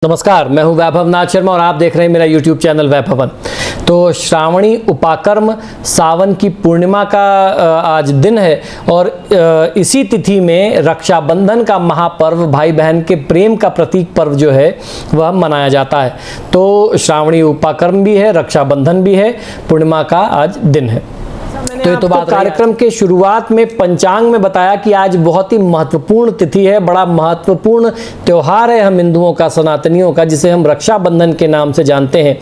नमस्कार, मैं हूं वैभव नाथ शर्मा और आप देख रहे हैं मेरा YouTube चैनल वैभवन। तो श्रावणी उपाकर्म सावन की पूर्णिमा का आज दिन है और इसी तिथि में रक्षाबंधन का महापर्व, भाई बहन के प्रेम का प्रतीक पर्व जो है वह मनाया जाता है। तो श्रावणी उपाकर्म भी है, रक्षाबंधन भी है, पूर्णिमा का आज दिन है। तो ये तो बात कार्यक्रम के शुरुआत में पंचांग में बताया कि आज बहुत ही महत्वपूर्ण तिथि है, बड़ा महत्वपूर्ण त्योहार है हम हिंदुओं का, सनातनियों का, जिसे हम रक्षाबंधन के नाम से जानते हैं।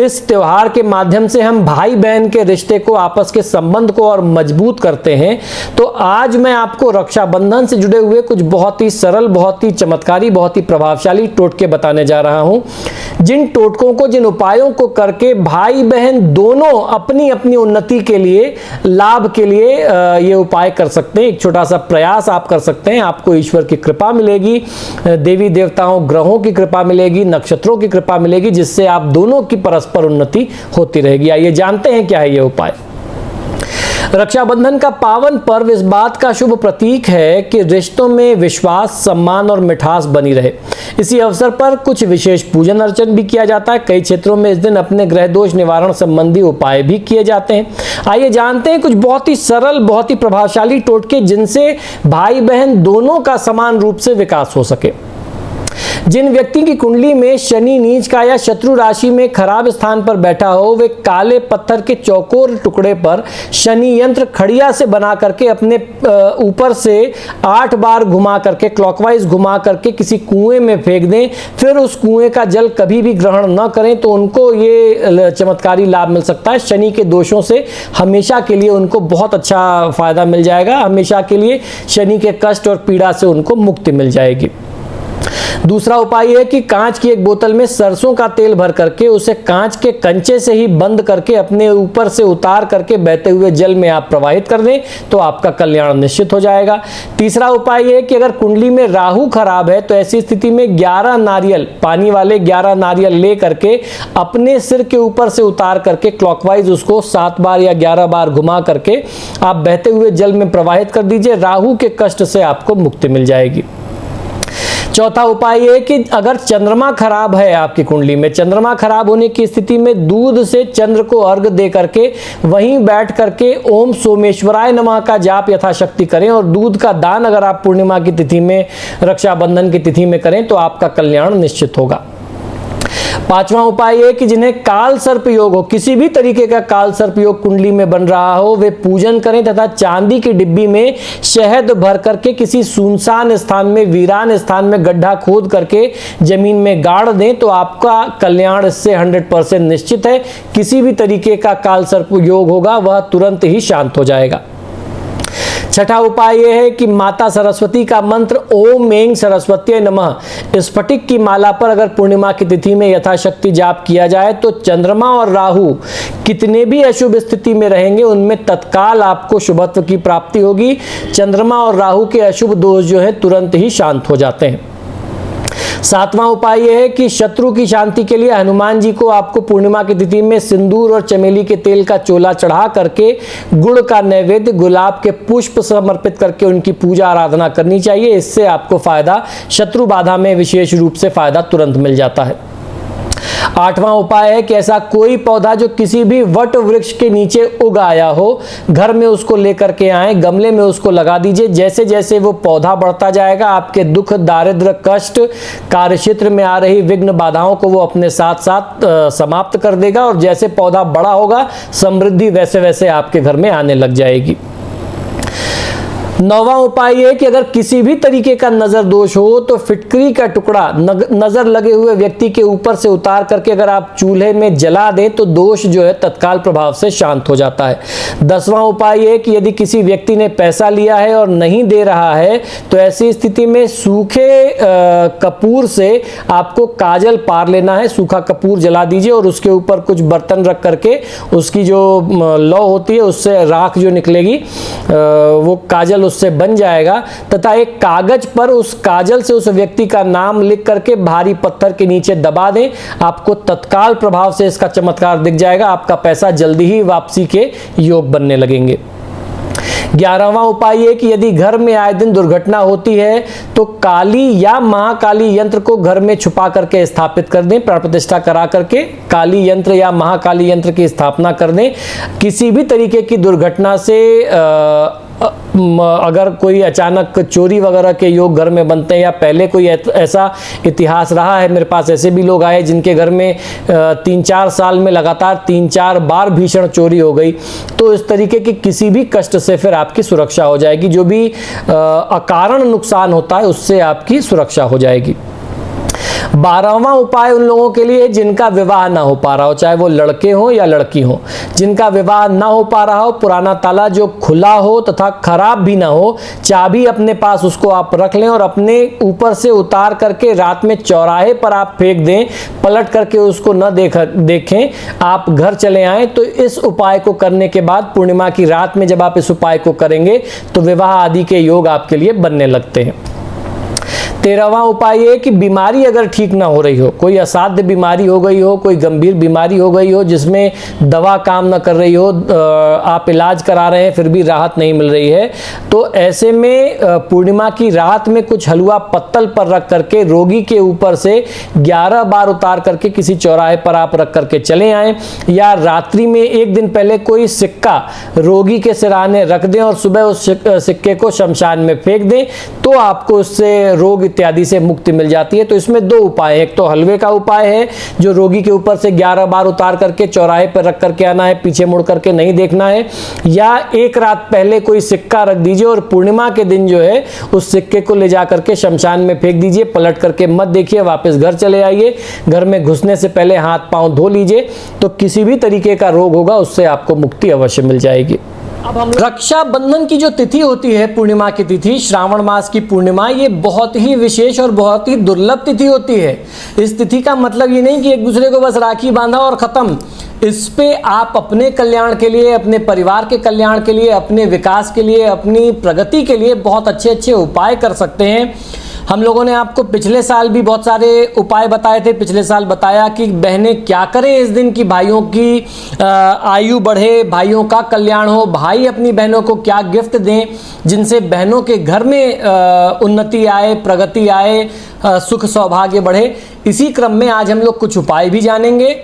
इस त्योहार के माध्यम से हम भाई बहन के रिश्ते को, आपस के संबंध को और मजबूत करते हैं। तो आज मैं आपको रक्षाबंधन से जुड़े हुए कुछ बहुत ही सरल, बहुत ही चमत्कारी, बहुत ही प्रभावशाली टोटके बताने जा रहा हूं, जिन टोटकों को, जिन उपायों को करके भाई बहन दोनों अपनी अपनी उन्नति के लिए, लाभ के लिए ये उपाय कर सकते हैं। एक छोटा सा प्रयास आप कर सकते हैं, आपको ईश्वर की कृपा मिलेगी, देवी देवताओं, ग्रहों की कृपा मिलेगी, नक्षत्रों की कृपा मिलेगी, जिससे आप दोनों की परस्पर उन्नति होती रहेगी। आइए जानते हैं क्या है ये उपाय। रक्षाबंधन का पावन पर्व इस बात का शुभ प्रतीक है कि रिश्तों में विश्वास, सम्मान और मिठास बनी रहे। इसी अवसर पर कुछ विशेष पूजन अर्चन भी किया जाता है। कई क्षेत्रों में इस दिन अपने ग्रह दोष निवारण संबंधी उपाय भी किए जाते हैं। आइए जानते हैं कुछ बहुत ही सरल, बहुत ही प्रभावशाली टोटके, जिनसे भाई बहन दोनों का समान रूप से विकास हो सके। जिन व्यक्ति की कुंडली में शनि नीच का या शत्रु राशि में खराब स्थान पर बैठा हो, वे काले पत्थर के चौकोर टुकड़े पर शनि यंत्र खड़िया से बना करके अपने ऊपर से 8 बार घुमा करके, क्लॉकवाइज घुमा करके किसी कुएं में फेंक दें। फिर उस कुएं का जल कभी भी ग्रहण न करें तो उनको ये चमत्कारी लाभ मिल सकता है। शनि के दोषों से हमेशा के लिए उनको बहुत अच्छा फायदा मिल जाएगा। हमेशा के लिए शनि के कष्ट और पीड़ा से उनको मुक्ति मिल जाएगी। दूसरा उपाय है कि कांच की एक बोतल में सरसों का तेल भर करके उसे कांच के कंचे से ही बंद करके अपने ऊपर से उतार करके बहते हुए जल में आप प्रवाहित कर दें तो आपका कल्याण निश्चित हो जाएगा। तीसरा उपाय है कि अगर कुंडली में राहु खराब है तो ऐसी स्थिति में 11 नारियल, पानी वाले 11 नारियल ले करके अपने सिर के ऊपर से उतार करके क्लॉकवाइज उसको 7 बार या 11 बार घुमा करके आप बहते हुए जल में प्रवाहित कर दीजिए। राहु के कष्ट से आपको मुक्ति मिल जाएगी। चौथा उपाय है कि अगर चंद्रमा खराब है आपकी कुंडली में, चंद्रमा खराब होने की स्थिति में दूध से चंद्र को अर्घ दे करके वहीं बैठ करके ओम सोमेश्वराय नमः का जाप यथाशक्ति करें और दूध का दान अगर आप पूर्णिमा की तिथि में, रक्षाबंधन की तिथि में करें तो आपका कल्याण निश्चित होगा। पांचवा उपाय है कि जिन्हें काल सर्प योग हो, किसी भी तरीके का काल सर्प योग कुंडली में बन रहा हो, वे पूजन करें तथा चांदी की डिब्बी में शहद भर करके किसी सुनसान स्थान में, वीरान स्थान में गड्ढा खोद करके जमीन में गाड़ दें तो आपका कल्याण इससे 100% निश्चित है। किसी भी तरीके का काल सर्प योग होगा वह तुरंत ही शांत हो जाएगा। छठा उपाय यह है कि माता सरस्वती का मंत्र ओम ऐं सरस्वत्यै नमः स्फटिक की माला पर अगर पूर्णिमा की तिथि में यथाशक्ति जाप किया जाए तो चंद्रमा और राहु कितने भी अशुभ स्थिति में रहेंगे उनमें तत्काल आपको शुभत्व की प्राप्ति होगी। चंद्रमा और राहु के अशुभ दोष जो है तुरंत ही शांत हो जाते हैं। सातवां उपाय यह है कि शत्रु की शांति के लिए हनुमान जी को आपको पूर्णिमा की तिथि में सिंदूर और चमेली के तेल का चोला चढ़ा करके गुड़ का नैवेद्य, गुलाब के पुष्प समर्पित करके उनकी पूजा आराधना करनी चाहिए। इससे आपको फायदा, शत्रु बाधा में विशेष रूप से फायदा तुरंत मिल जाता है। आठवां उपाय है कि ऐसा कोई पौधा जो किसी भी वट वृक्ष के नीचे उग आया हो, घर में उसको लेकर के आए, गमले में उसको लगा दीजिए। जैसे जैसे वो पौधा बढ़ता जाएगा आपके दुख, दारिद्र्य, कष्ट, कार्यक्षेत्र में आ रही विघ्न बाधाओं को वो अपने साथ साथ समाप्त कर देगा और जैसे पौधा बड़ा होगा समृद्धि वैसे वैसे आपके घर में आने लग जाएगी। नौवां उपाय है कि अगर किसी भी तरीके का नजर दोष हो तो फिटकरी का टुकड़ा नजर लगे हुए व्यक्ति के ऊपर से उतार करके अगर आप चूल्हे में जला दें तो दोष जो है तत्काल प्रभाव से शांत हो जाता है। 10वां उपाय है कि यदि किसी व्यक्ति ने पैसा लिया है और नहीं दे रहा है तो ऐसी स्थिति में सूखे कपूर से आपको काजल पार लेना है। सूखा कपूर जला दीजिए और उसके ऊपर कुछ बर्तन रख करके उसकी जो लौ होती है उससे राख जो निकलेगी वो काजल उससे बन जाएगा तथा एक कागज पर उस काजल से उस व्यक्ति का नाम लिख करके भारी पत्थर के नीचे दबा दें। आपको तत्काल प्रभाव से इसका चमत्कार दिख जाएगा। आपका पैसा जल्दी ही वापसी के योग बनने लगेंगे। 11वां उपाय ये कि यदि घर में आए दिन दुर्घटना होती है तो काली या महाकाली यंत्र को घर में छुपा करके स्थापित कर दें, प्राण प्रतिष्ठा करा करके काली यंत्र या महाकाली यंत्र की स्थापना कर दें। किसी भी तरीके की दुर्घटना से अगर कोई अचानक चोरी वगैरह के योग घर में बनते हैं, या पहले कोई ऐसा इतिहास रहा है, मेरे पास ऐसे भी लोग आए जिनके घर में 3-4 साल में लगातार 3-4 बार भीषण चोरी हो गई, तो इस तरीके की किसी भी कष्ट से फिर आपकी सुरक्षा हो जाएगी। जो भी अकारण नुकसान होता है उससे आपकी सुरक्षा हो जाएगी। 12वां उपाय उन लोगों के लिए जिनका विवाह ना हो पा रहा हो, चाहे वो लड़के हो या लड़की हो, जिनका विवाह ना हो पा रहा हो, पुराना ताला जो खुला हो तथा खराब भी ना हो, चाबी अपने पास उसको आप रख लें और अपने ऊपर से उतार करके रात में चौराहे पर आप फेंक दें, पलट करके उसको न देखें, आप घर चले आएं। तो इस उपाय को करने के बाद पूर्णिमा की रात में जब आप इस उपाय को करेंगे तो विवाह आदि के योग आपके लिए बनने लगते हैं। 13वां उपाय ये कि बीमारी अगर ठीक ना हो रही हो, कोई असाध्य बीमारी हो गई हो, कोई गंभीर बीमारी हो गई हो जिसमें दवा काम ना कर रही हो, आप इलाज करा रहे हैं फिर भी राहत नहीं मिल रही है, तो ऐसे में पूर्णिमा की रात में कुछ हलवा पत्तल पर रख करके रोगी के ऊपर से 11 बार उतार करके किसी चौराहे पर आप रख करके चले आएं, या रात्रि में एक दिन पहले कोई सिक्का रोगी के सिरहाने रख दें और सुबह उस सिक्के को शमशान में फेंक दें, तो आपको उससे रोग इत्यादि से मुक्ति मिल जाती है। तो इसमें 2 उपाय है, एक तो हलवे का उपाय है जो रोगी के ऊपर से 11 बार उतार करके चौराहे पर रख करके आना है, पीछे मुड़ करके नहीं देखना है, या एक रात पहले कोई सिक्का रख दीजिए और पूर्णिमा के दिन जो है उस सिक्के को ले जा करके शमशान में फेंक दीजिए, पलट करके मत देखिए, वापस घर चले आइए। घर में घुसने से पहले हाथ पांव धो लीजिए, तो किसी भी तरीके का रोग होगा उससे आपको मुक्ति अवश्य मिल जाएगी। अब हम रक्षाबंधन की जो तिथि होती है, पूर्णिमा की तिथि, श्रावण मास की पूर्णिमा, ये बहुत ही विशेष और बहुत ही दुर्लभ तिथि होती है। इस तिथि का मतलब ये नहीं कि एक दूसरे को बस राखी बांधा और खत्म। इस पे आप अपने कल्याण के लिए, अपने परिवार के कल्याण के लिए, अपने विकास के लिए, अपनी प्रगति के लिए बहुत अच्छे अच्छे उपाय कर सकते हैं। हम लोगों ने आपको पिछले साल भी बहुत सारे उपाय बताए थे। पिछले साल बताया कि बहनें क्या करें इस दिन की भाइयों की आयु बढ़े, भाइयों का कल्याण हो, भाई अपनी बहनों को क्या गिफ्ट दें जिनसे बहनों के घर में उन्नति आए, प्रगति आए, सुख सौभाग्य बढ़े। इसी क्रम में आज हम लोग कुछ उपाय भी जानेंगे,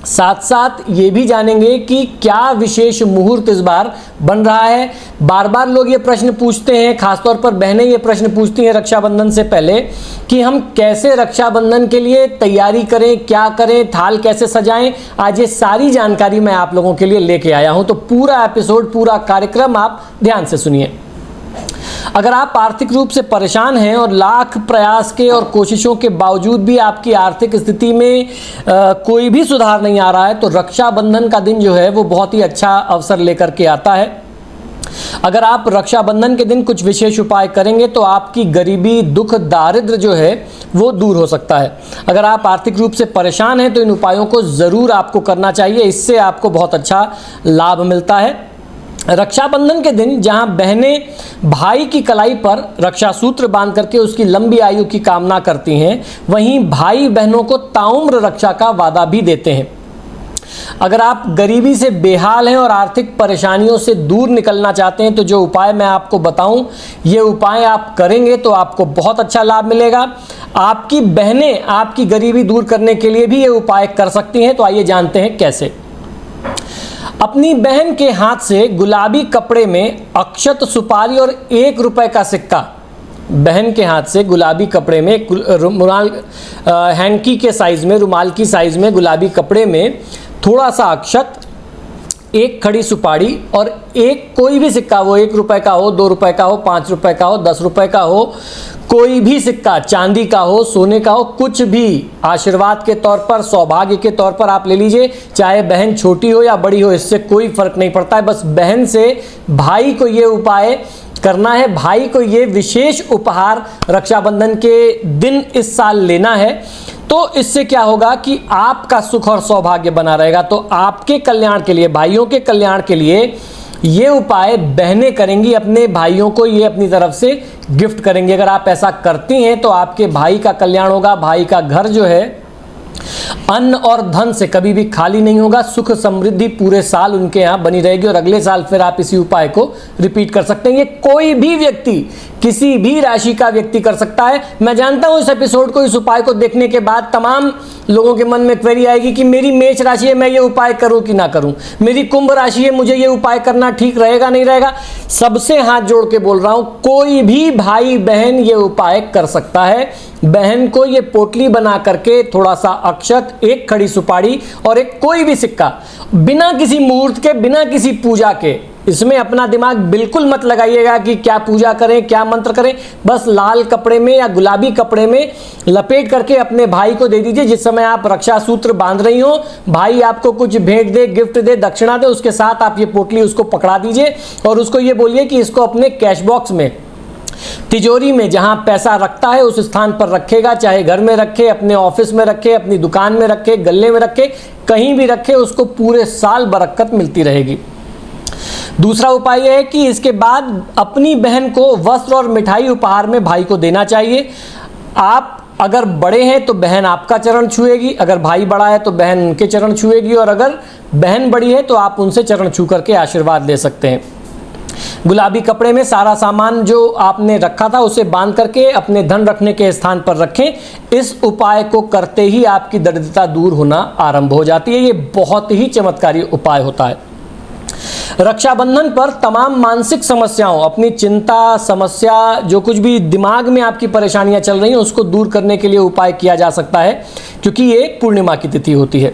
साथ साथ ये भी जानेंगे कि क्या विशेष मुहूर्त इस बार बन रहा है। बार बार लोग ये प्रश्न पूछते हैं, खासतौर पर बहनें ये प्रश्न पूछती हैं रक्षाबंधन से पहले कि हम कैसे रक्षाबंधन के लिए तैयारी करें, क्या करें, थाल कैसे सजाएं। आज ये सारी जानकारी मैं आप लोगों के लिए लेके आया हूं, तो पूरा एपिसोड, पूरा कार्यक्रम आप ध्यान से सुनिए। अगर आप आर्थिक रूप से परेशान हैं और लाख प्रयास के और कोशिशों के बावजूद भी आपकी आर्थिक स्थिति में कोई भी सुधार नहीं आ रहा है, तो रक्षाबंधन का दिन जो है वो बहुत ही अच्छा अवसर लेकर के आता है। अगर आप रक्षाबंधन के दिन कुछ विशेष उपाय करेंगे तो आपकी गरीबी, दुख, दारिद्र्य जो है वो दूर हो सकता है। अगर आप आर्थिक रूप से परेशान हैं तो इन उपायों को ज़रूर आपको करना चाहिए, इससे आपको बहुत अच्छा लाभ मिलता है। रक्षाबंधन के दिन जहां बहनें भाई की कलाई पर रक्षा सूत्र बांध करके उसकी लंबी आयु की कामना करती हैं, वहीं भाई बहनों को ताउम्र रक्षा का वादा भी देते हैं। अगर आप गरीबी से बेहाल हैं और आर्थिक परेशानियों से दूर निकलना चाहते हैं तो जो उपाय मैं आपको बताऊं, ये उपाय आप करेंगे तो आपको बहुत अच्छा लाभ मिलेगा। आपकी बहनें आपकी गरीबी दूर करने के लिए भी ये उपाय कर सकती हैं, तो आइए जानते हैं कैसे। अपनी बहन के हाथ से गुलाबी कपड़े में अक्षत, सुपारी और 1 रुपए का सिक्का, बहन के हाथ से गुलाबी कपड़े में रुमाल, हैंकी के साइज में, रुमाल की साइज में गुलाबी कपड़े में थोड़ा सा अक्षत, 1 खड़ी सुपारी और एक कोई भी सिक्का, वो 1 रुपए का हो, 2 रुपए का हो, 5 रुपए का हो, 10 रुपए का हो, कोई भी सिक्का, चांदी का हो, सोने का हो, कुछ भी आशीर्वाद के तौर पर, सौभाग्य के तौर पर आप ले लीजिए। चाहे बहन छोटी हो या बड़ी हो, इससे कोई फर्क नहीं पड़ता है। बस बहन से भाई को ये उपाय करना है, भाई को ये विशेष उपहार रक्षाबंधन के दिन इस साल लेना है। तो इससे क्या होगा कि आपका सुख और सौभाग्य बना रहेगा। तो आपके कल्याण के लिए, भाइयों के कल्याण के लिए ये उपाय बहनें करेंगी, अपने भाइयों को ये अपनी तरफ से गिफ्ट करेंगे। अगर आप ऐसा करती हैं तो आपके भाई का कल्याण होगा, भाई का घर जो है अन्न और धन से कभी भी खाली नहीं होगा, सुख समृद्धि पूरे साल उनके यहाँ बनी रहेगी और अगले साल फिर आप इसी उपाय को रिपीट कर सकते हैं। ये कोई भी व्यक्ति, किसी भी राशि का व्यक्ति कर सकता है। मैं जानता हूं इस एपिसोड को, इस उपाय को देखने के बाद तमाम लोगों के मन में क्वेरी आएगी कि मेरी मेष राशि है, मैं ये उपाय करूं कि ना करूं, मेरी कुंभ राशि है, मुझे ये उपाय करना ठीक रहेगा नहीं रहेगा। सबसे हाथ जोड़ के बोल रहा हूं, कोई भी भाई बहन ये उपाय कर सकता है। बहन को ये पोटली बना करके थोड़ा सा अक्षत, एक खड़ी सुपारी और एक कोई भी सिक्का, बिना किसी मुहूर्त के, बिना किसी पूजा के, इसमें अपना दिमाग बिल्कुल मत लगाइएगा कि क्या पूजा करें, क्या मंत्र करें, बस लाल कपड़े में या गुलाबी कपड़े में लपेट करके अपने भाई को दे दीजिए। जिस समय आप रक्षा सूत्र बांध रही हो, भाई आपको कुछ भेंट दे, गिफ्ट दे, दक्षिणा दे, उसके साथ आप ये पोटली उसको पकड़ा दीजिए और उसको ये बोलिए कि इसको अपने कैश बॉक्स में, तिजोरी में, जहां पैसा रखता है उस स्थान पर रखेगा, चाहे घर में रखे, अपने ऑफिस में रखे, अपनी दुकान में रखे, गले में रखे, कहीं भी रखे, उसको पूरे साल बरकत मिलती रहेगी। दूसरा उपाय यह है कि इसके बाद अपनी बहन को वस्त्र और मिठाई उपहार में भाई को देना चाहिए। आप अगर बड़े हैं तो बहन आपका चरण छुएगी, अगर भाई बड़ा है तो बहन उनके चरण छुएगी, और अगर बहन बड़ी है तो आप उनसे चरण छू करके आशीर्वाद ले सकते हैं। गुलाबी कपड़े में सारा सामान जो आपने रखा था उसे बांध करके अपने धन रखने के स्थान पर रखें। इस उपाय को करते ही आपकी दरिद्रता दूर होना आरंभ हो जाती है। ये बहुत ही चमत्कारी उपाय होता है। रक्षाबंधन पर तमाम मानसिक समस्याओं, अपनी चिंता, समस्या, जो कुछ भी दिमाग में आपकी परेशानियां चल रही हैं उसको दूर करने के लिए उपाय किया जा सकता है, क्योंकि ये पूर्णिमा की तिथि होती है।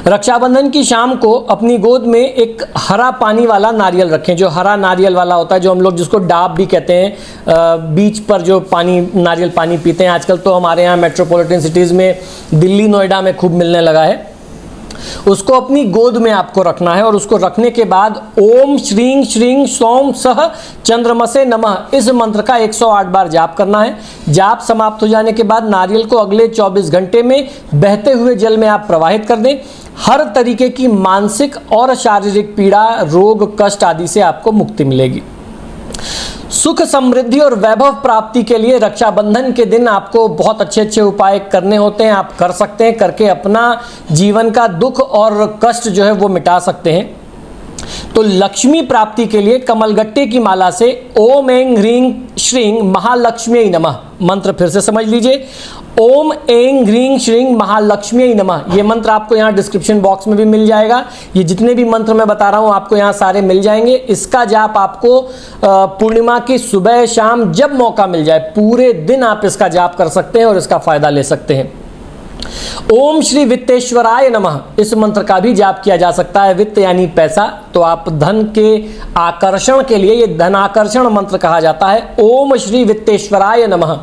रक्षाबंधन की शाम को अपनी गोद में एक हरा पानी वाला नारियल रखें, जो हरा नारियल वाला होता है, जो हम लोग जिसको डाब भी कहते हैं, बीच पर जो पानी, नारियल पानी पीते हैं। आजकल तो हमारे यहाँ मेट्रोपॉलिटन सिटीज़ में, दिल्ली, नोएडा में खूब मिलने लगा है। उसको अपनी गोद में आपको रखना है और उसको रखने के बाद ओम श्रीं श्रीं सोम सह चंद्रमसे नमः इस मंत्र का 108 बार जाप करना है। जाप समाप्त हो जाने के बाद नारियल को अगले 24 घंटे में बहते हुए जल में आप प्रवाहित कर दें। हर तरीके की मानसिक और शारीरिक पीड़ा, रोग, कष्ट आदि से आपको मुक्ति मिलेगी। सुख, समृद्धि और वैभव प्राप्ति के लिए रक्षाबंधन के दिन आपको बहुत अच्छे अच्छे उपाय करने होते हैं। आप कर सकते हैं, करके अपना जीवन का दुख और कष्ट जो है वो मिटा सकते हैं। तो लक्ष्मी प्राप्ति के लिए कमलगट्टे की माला से ओम ऐं ह्रीं श्रीं महालक्ष्म्यै नमः मंत्र फिर से समझ लीजिए। ओम ऐं ह्रीं श्रीं महालक्ष्म्यै नमः, ये मंत्र आपको यहाँ डिस्क्रिप्शन बॉक्स में भी मिल जाएगा। ये जितने भी मंत्र मैं बता रहा हूँ आपको यहाँ सारे मिल जाएंगे। इसका जाप आपको पूर्णिमा की सुबह शाम जब मौका मिल जाए पूरे दिन आप इसका जाप कर सकते हैं और इसका फायदा ले सकते हैं। ओम श्री वित्तेश्वराय नमः इस मंत्र का भी जाप किया जा सकता है। वित्त यानी पैसा, तो आप धन के आकर्षण के लिए, ये धन आकर्षण मंत्र कहा जाता है। ओम श्री वित्तेश्वराय नमः,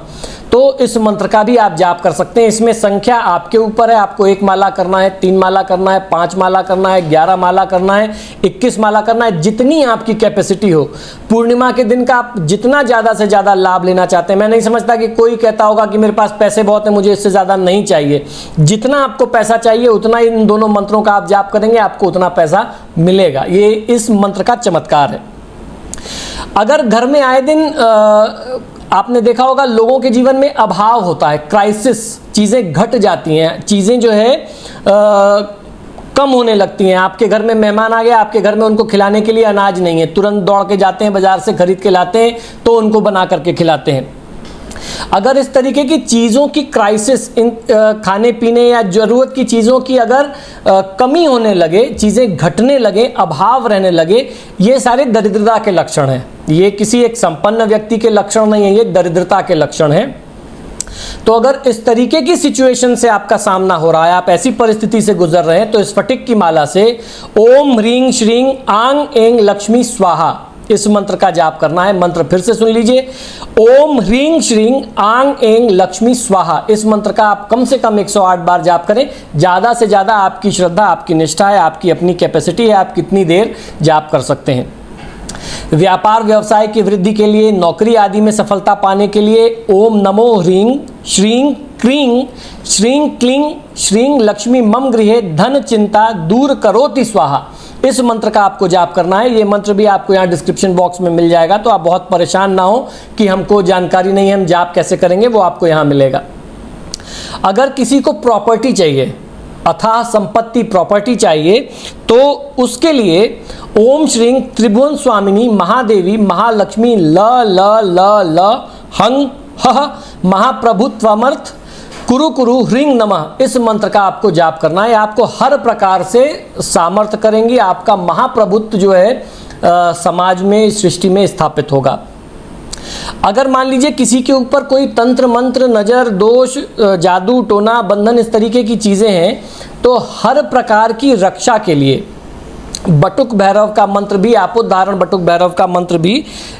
तो इस मंत्र का भी आप जाप कर सकते हैं। इसमें संख्या आपके ऊपर है, आपको 1 माला करना है, 3 माला करना है, 5 माला करना है, 11 माला करना है, 21 माला करना है, जितनी आपकी कैपेसिटी हो। पूर्णिमा के दिन का आप जितना ज़्यादा से ज़्यादा लाभ लेना चाहते हैं। मैं नहीं समझता कि कोई कहता होगा कि मेरे पास पैसे बहुत है, मुझे इससे ज़्यादा नहीं चाहिए। जितना आपको पैसा चाहिए उतना इन दोनों मंत्रों का आप जाप करेंगे, आपको उतना पैसा मिलेगा। ये इस मंत्र का चमत्कार है। अगर घर में आए दिन आपने देखा होगा लोगों के जीवन में अभाव होता है, क्राइसिस, चीज़ें घट जाती हैं, चीज़ें जो है कम होने लगती हैं। आपके घर में मेहमान आ गए, आपके घर में उनको खिलाने के लिए अनाज नहीं है, तुरंत दौड़ के जाते हैं बाजार से खरीद के लाते हैं, तो उनको बना करके खिलाते हैं। अगर इस तरीके की चीज़ों की क्राइसिस, इन खाने पीने या ज़रूरत की चीज़ों की अगर कमी होने लगे, चीज़ें घटने लगे, अभाव रहने लगे, ये सारे दरिद्रता के लक्षण हैं। ये किसी एक संपन्न व्यक्ति के लक्षण नहीं है, ये दरिद्रता के लक्षण हैं। तो अगर इस तरीके की सिचुएशन से आपका सामना हो रहा है, आप ऐसी परिस्थिति से गुजर रहे हैं, तो स्फटिक की माला से ओम ह्रीं श्रीं आं ऐं लक्ष्मी स्वाहा इस मंत्र का जाप करना है। मंत्र फिर से सुन लीजिए। ओम ह्रीं श्रीं आं ऐं लक्ष्मी स्वाहा इस मंत्र का आप कम से कम 108 बार जाप करें। ज़्यादा से ज़्यादा आपकी श्रद्धा, आपकी निष्ठा है, आपकी अपनी कैपेसिटी है, आप कितनी देर जाप कर सकते हैं। व्यापार व्यवसाय की वृद्धि के लिए, नौकरी आदि में सफलता पाने के लिए ओम नमो ह्रीं श्रीं क्रीं श्रीं क्लीं श्रीं लक्ष्मी मम गृहे धन चिंता दूर करोति स्वाहा इस मंत्र का आपको जाप करना है। ये मंत्र भी आपको यहाँ डिस्क्रिप्शन बॉक्स में मिल जाएगा, तो आप बहुत परेशान ना हो कि हमको जानकारी नहीं है, हम जाप कैसे करेंगे, वो आपको यहाँ मिलेगा। अगर किसी को प्रॉपर्टी चाहिए, अथाह संपत्ति प्रॉपर्टी चाहिए, तो उसके लिए ओम श्रीं त्रिभुवन स्वामिनी महादेवी महालक्ष्मी ल ल ल ल हंग ह महाप्रभुत्वमर्थ कुरु कुरु ह्रीं नमः, इस मंत्र का आपको जाप करना है। आपको हर प्रकार से सामर्थ्य करेंगी, आपका महाप्रभुत्व जो है समाज में, सृष्टि में स्थापित होगा। अगर मान लीजिए किसी के ऊपर कोई तंत्र मंत्र, नज़र, दोष, जादू टोना, बंधन, इस तरीके की चीज़ें हैं, तो हर प्रकार की रक्षा के लिए बटुक भैरव का मंत्र भी, आपोद्धारण बटुक भैरव का मंत्र भी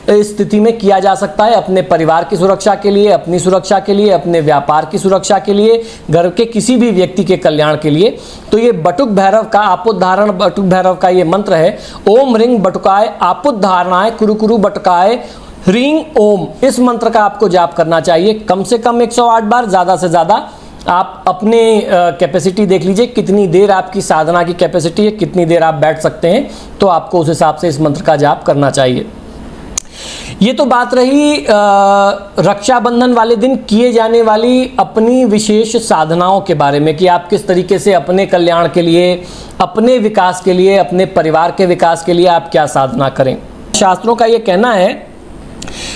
इस स्थिति में किया जा सकता है। अपने परिवार की सुरक्षा के लिए, अपनी सुरक्षा के लिए, अपने व्यापार की सुरक्षा के लिए, घर के किसी भी व्यक्ति के कल्याण के लिए। तो ये बटुक भैरव का, आपोद्धारण बटुक भैरव का ये मंत्र है, ओम ह्रीं बटुकाय आपोद्धारणाय कुरु कुरु बटुकाय ह्रीं ओम। इस मंत्र का आपको जाप करना चाहिए कम से कम 108 बार, ज़्यादा से ज़्यादा। आप अपने कैपेसिटी देख लीजिए, कितनी देर आपकी साधना की कैपेसिटी है, कितनी देर आप बैठ सकते हैं, तो आपको उस हिसाब से इस मंत्र का जाप करना चाहिए। ये तो बात रही रक्षाबंधन वाले दिन किए जाने वाली अपनी विशेष साधनाओं के बारे में, कि आप किस तरीके से अपने कल्याण के लिए, अपने विकास के लिए, अपने परिवार के विकास के लिए आप क्या साधना करें। शास्त्रों का ये कहना है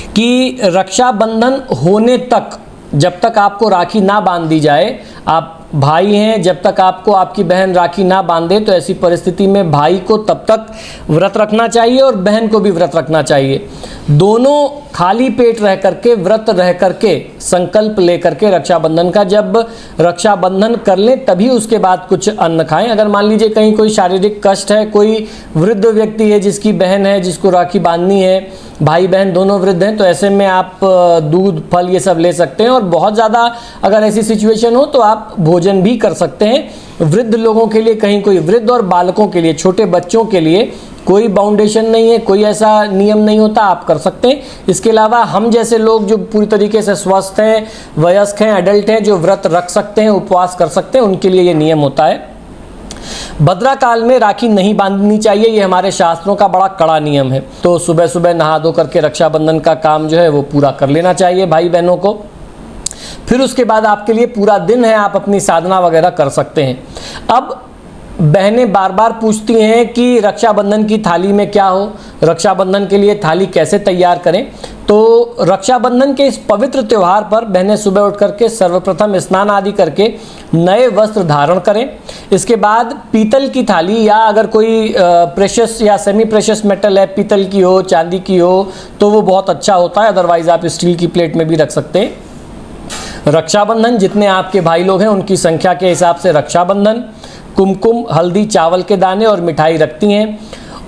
कि रक्षाबंधन होने तक, जब तक आपको राखी ना बांध दी जाए, आप भाई हैं, जब तक आपको आपकी बहन राखी ना बांधे, तो ऐसी परिस्थिति में भाई को तब तक व्रत रखना चाहिए और बहन को भी व्रत रखना चाहिए। दोनों खाली पेट रह करके, व्रत रह करके, संकल्प ले करके रक्षाबंधन का, जब रक्षाबंधन कर लें तभी उसके बाद कुछ अन्न खाएं। अगर मान लीजिए कहीं कोई शारीरिक कष्ट है, कोई वृद्ध व्यक्ति है जिसकी बहन है, जिसको राखी बांधनी है, भाई बहन दोनों वृद्ध हैं, तो ऐसे में आप दूध, फल ये सब ले सकते हैं। और बहुत ज़्यादा अगर ऐसी सिचुएशन हो तो आप भोजन भी कर सकते हैं। वृद्ध लोगों के लिए, कहीं कोई वृद्ध और बालकों के लिए, छोटे बच्चों के लिए कोई बाउंडेशन नहीं है, कोई ऐसा नियम नहीं होता, आप कर सकते हैं। इसके अलावा हम जैसे लोग जो पूरी तरीके से स्वस्थ हैं, वयस्क हैं, एडल्ट हैं, जो व्रत रख सकते हैं, उपवास कर सकते हैं, उनके लिए ये नियम होता है। भद्रा काल में राखी नहीं बांधनी चाहिए, ये हमारे शास्त्रों का बड़ा कड़ा नियम है। तो सुबह सुबह नहा धो करके रक्षाबंधन का काम जो है वो पूरा कर लेना चाहिए भाई बहनों को। फिर उसके बाद आपके लिए पूरा दिन है, आप अपनी साधना वगैरह कर सकते हैं। अब बहनें बार बार पूछती हैं कि रक्षाबंधन की थाली में क्या हो, रक्षाबंधन के लिए थाली कैसे तैयार करें। तो रक्षाबंधन के इस पवित्र त्यौहार पर बहनें सुबह उठ करके सर्वप्रथम स्नान आदि करके नए वस्त्र धारण करें। इसके बाद पीतल की थाली, या अगर कोई प्रेशस या सेमी प्रेशस मेटल है, पीतल की हो, चांदी की हो, तो वो बहुत अच्छा होता है। अदरवाइज आप स्टील की प्लेट में भी रख सकते हैं। रक्षाबंधन, जितने आपके भाई लोग हैं उनकी संख्या के हिसाब से रक्षाबंधन, कुमकुम, हल्दी, चावल के दाने और मिठाई रखती हैं।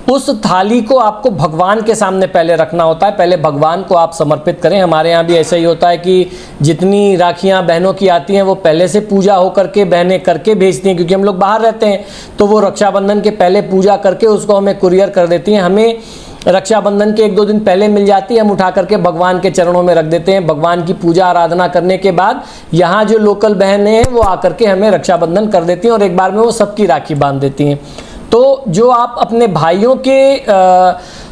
उस थाली को आपको भगवान के सामने पहले रखना होता है, पहले भगवान को आप समर्पित करें। हमारे यहाँ भी ऐसा ही होता है कि जितनी राखियाँ बहनों की आती हैं वो पहले से पूजा हो करके बहनें करके भेजती हैं, क्योंकि हम लोग बाहर रहते हैं, तो वो रक्षाबंधन के पहले पूजा करके उसको हमें कुरियर कर देती हैं। हमें रक्षाबंधन के 1-2 दिन पहले मिल जाती है, हम उठा करके भगवान के चरणों में रख देते हैं। भगवान की पूजा आराधना करने के बाद यहाँ जो लोकल बहनें हैं वो आकर के हमें रक्षाबंधन कर देती हैं और एक बार में वो सबकी राखी बांध देती हैं। तो जो आप अपने भाइयों के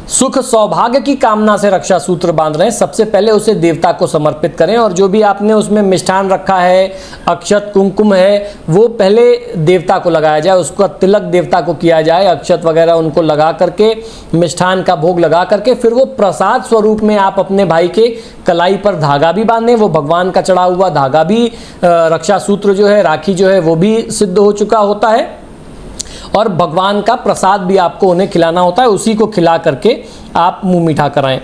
सुख सौभाग्य की कामना से रक्षा सूत्र बांध रहे हैं, सबसे पहले उसे देवता को समर्पित करें। और जो भी आपने उसमें मिष्ठान रखा है, अक्षत कुमकुम है, वो पहले देवता को लगाया जाए, उसका तिलक देवता को किया जाए, अक्षत वगैरह उनको लगा करके, मिष्ठान का भोग लगा करके, फिर वो प्रसाद स्वरूप में आप अपने भाई के कलाई पर धागा भी बांधें। वो भगवान का चढ़ा हुआ धागा भी, रक्षा सूत्र जो है, राखी जो है, वो भी सिद्ध हो चुका होता है। और भगवान का प्रसाद भी आपको उन्हें खिलाना होता है, उसी को खिला करके आप मुंह मीठा कराएं।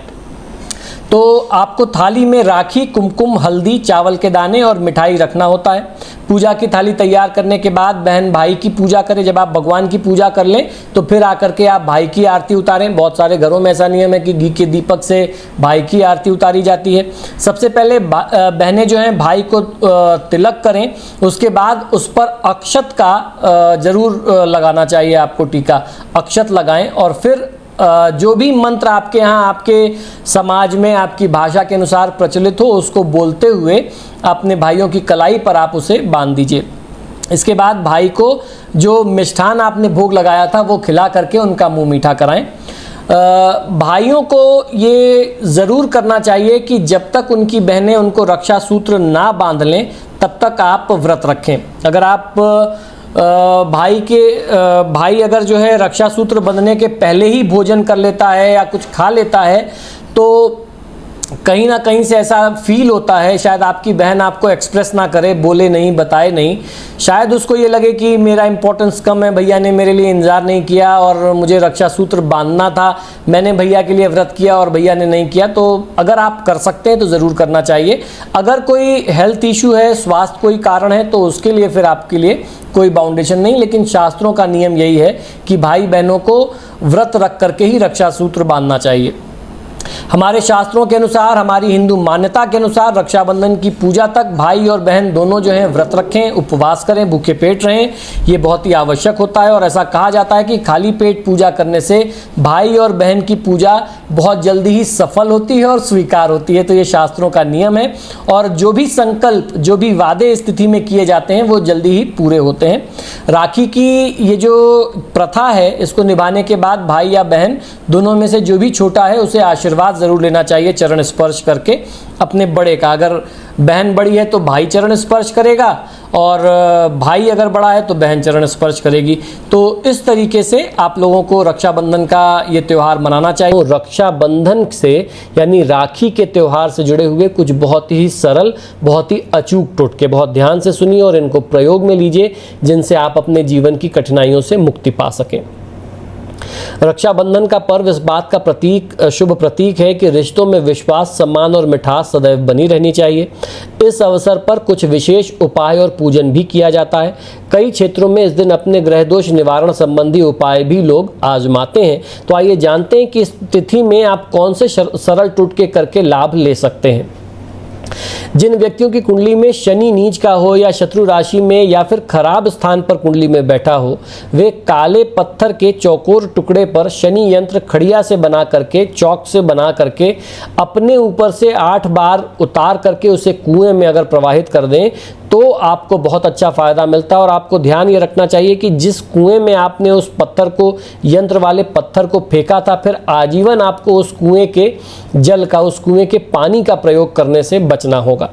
तो आपको थाली में राखी, कुमकुम, हल्दी, चावल के दाने और मिठाई रखना होता है। पूजा की थाली तैयार करने के बाद बहन भाई की पूजा करे। जब आप भगवान की पूजा कर लें तो फिर आकर के आप भाई की आरती उतारें। बहुत सारे घरों में ऐसा नियम है कि घी के दीपक से भाई की आरती उतारी जाती है। सबसे पहले बहनें जो हैं भाई को तिलक करें, उसके बाद उस पर अक्षत का जरूर लगाना चाहिए आपको, टीका अक्षत लगाएं। और फिर जो भी मंत्र आपके यहाँ, आपके समाज में, आपकी भाषा के अनुसार प्रचलित हो, उसको बोलते हुए अपने भाइयों की कलाई पर आप उसे बांध दीजिए। इसके बाद भाई को जो मिष्ठान आपने भोग लगाया था वो खिला करके उनका मुंह मीठा कराएं। भाइयों को ये ज़रूर करना चाहिए कि जब तक उनकी बहनें उनको रक्षा सूत्र ना बांध लें तब तक आप व्रत रखें। अगर आप भाई अगर जो है रक्षा सूत्र बंधने के पहले ही भोजन कर लेता है या कुछ खा लेता है तो कहीं ना कहीं से ऐसा फील होता है, शायद आपकी बहन आपको एक्सप्रेस ना करे, बोले नहीं, बताए नहीं, शायद उसको ये लगे कि मेरा इंपॉर्टेंस कम है, भैया ने मेरे लिए इंतज़ार नहीं किया और मुझे रक्षा सूत्र बांधना था, मैंने भैया के लिए व्रत किया और भैया ने नहीं किया। तो अगर आप कर सकते हैं तो ज़रूर करना चाहिए। अगर कोई हेल्थ इशू है, स्वास्थ्य कोई कारण है, तो उसके लिए फिर आपके लिए कोई बाउंडेशन नहीं, लेकिन शास्त्रों का नियम यही है कि भाई बहनों को व्रत रख करके ही रक्षा सूत्र बांधना चाहिए। हमारे शास्त्रों के अनुसार, हमारी हिंदू मान्यता के अनुसार रक्षाबंधन की पूजा तक भाई और बहन दोनों जो हैं व्रत रखें, उपवास करें, भूखे पेट रहें। ये बहुत ही आवश्यक होता है और ऐसा कहा जाता है कि खाली पेट पूजा करने से भाई और बहन की पूजा बहुत जल्दी ही सफल होती है और स्वीकार होती है। तो ये शास्त्रों का नियम है और जो भी संकल्प, जो भी वादे इस तिथि में किए जाते हैं वो जल्दी ही पूरे होते हैं। राखी की ये जो प्रथा है, इसको निभाने के बाद भाई या बहन दोनों में से जो भी छोटा है उसे आशीर्वाद जरूर लेना चाहिए, चरण स्पर्श करके अपने बड़े का। अगर बहन बड़ी है तो भाई चरण स्पर्श करेगा और भाई अगर बड़ा है तो बहन चरण स्पर्श करेगी। तो इस तरीके से आप लोगों को रक्षाबंधन का ये त्यौहार मनाना चाहिए। तो रक्षाबंधन से यानी राखी के त्यौहार से जुड़े हुए कुछ बहुत ही सरल, बहुत ही अचूक टोटके बहुत ध्यान से सुनिए और इनको प्रयोग में लीजिए, जिनसे आप अपने जीवन की कठिनाइयों से मुक्ति पा सकें। रक्षाबंधन का पर्व इस बात का शुभ प्रतीक है कि रिश्तों में विश्वास, सम्मान और मिठास सदैव बनी रहनी चाहिए। इस अवसर पर कुछ विशेष उपाय और पूजन भी किया जाता है। कई क्षेत्रों में इस दिन अपने ग्रह दोष निवारण संबंधी उपाय भी लोग आजमाते हैं। तो आइए जानते हैं कि इस तिथि में आप कौन से सरल टोटके करके लाभ ले सकते हैं। जिन व्यक्तियों की कुंडली में शनि नीच का हो या शत्रु राशि में या फिर खराब स्थान पर कुंडली में बैठा हो, वे काले पत्थर के चौकोर टुकड़े पर शनि यंत्र खड़िया से बना करके, चौक से बना करके अपने ऊपर से 8 बार उतार करके उसे कुएं में अगर प्रवाहित कर दें तो आपको बहुत अच्छा फायदा मिलता है। और आपको ध्यान ये रखना चाहिए कि जिस कुएं में आपने उस पत्थर को, यंत्र वाले पत्थर को फेंका था, फिर आजीवन आपको उस कुएं के जल का, उस कुएं के पानी का प्रयोग करने से बचना होगा।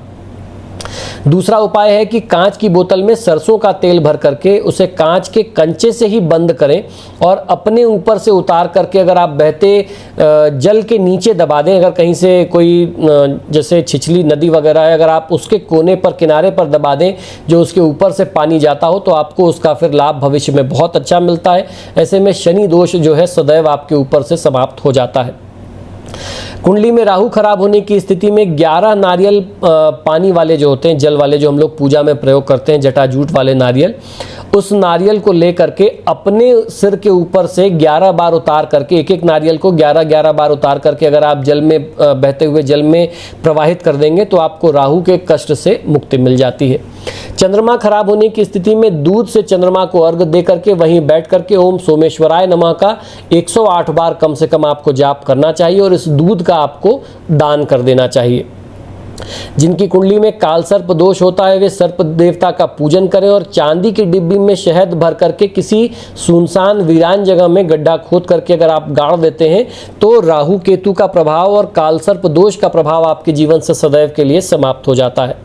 दूसरा उपाय है कि कांच की बोतल में सरसों का तेल भर करके उसे कांच के कंचे से ही बंद करें और अपने ऊपर से उतार करके अगर आप बहते जल के नीचे दबा दें, अगर कहीं से कोई जैसे छिछली नदी वगैरह है, अगर आप उसके कोने पर, किनारे पर दबा दें जो उसके ऊपर से पानी जाता हो, तो आपको उसका फिर लाभ भविष्य में बहुत अच्छा मिलता है। ऐसे में शनि दोष जो है सदैव आपके ऊपर से समाप्त हो जाता है। कुंडली में राहु खराब होने की स्थिति में 11 नारियल पानी वाले जो होते हैं, जल वाले, जो हम लोग पूजा में प्रयोग करते हैं, जटाजूट वाले नारियल, उस नारियल को लेकर के अपने सिर के ऊपर से 11 बार उतार करके, एक एक नारियल को 11-11 बार उतार करके अगर आप जल में, बहते हुए जल में प्रवाहित कर देंगे तो आपको राहु के कष्ट से मुक्ति मिल जाती है। चंद्रमा खराब होने की स्थिति में दूध से चंद्रमा को अर्घ दे करके वहीं बैठ करके ओम सोमेश्वराय नमः का 108 बार कम से कम आपको जाप करना चाहिए और इस दूध का आपको दान कर देना चाहिए। जिनकी कुंडली में कालसर्प दोष होता है वे सर्प देवता का पूजन करें और चांदी की डिब्बी में शहद भर करके किसी सुनसान वीरान जगह में गड्ढा खोद करके अगर आप गाड़ देते हैं तो राहु केतु का प्रभाव और कालसर्प दोष का प्रभाव आपके जीवन से सदैव के लिए समाप्त हो जाता है।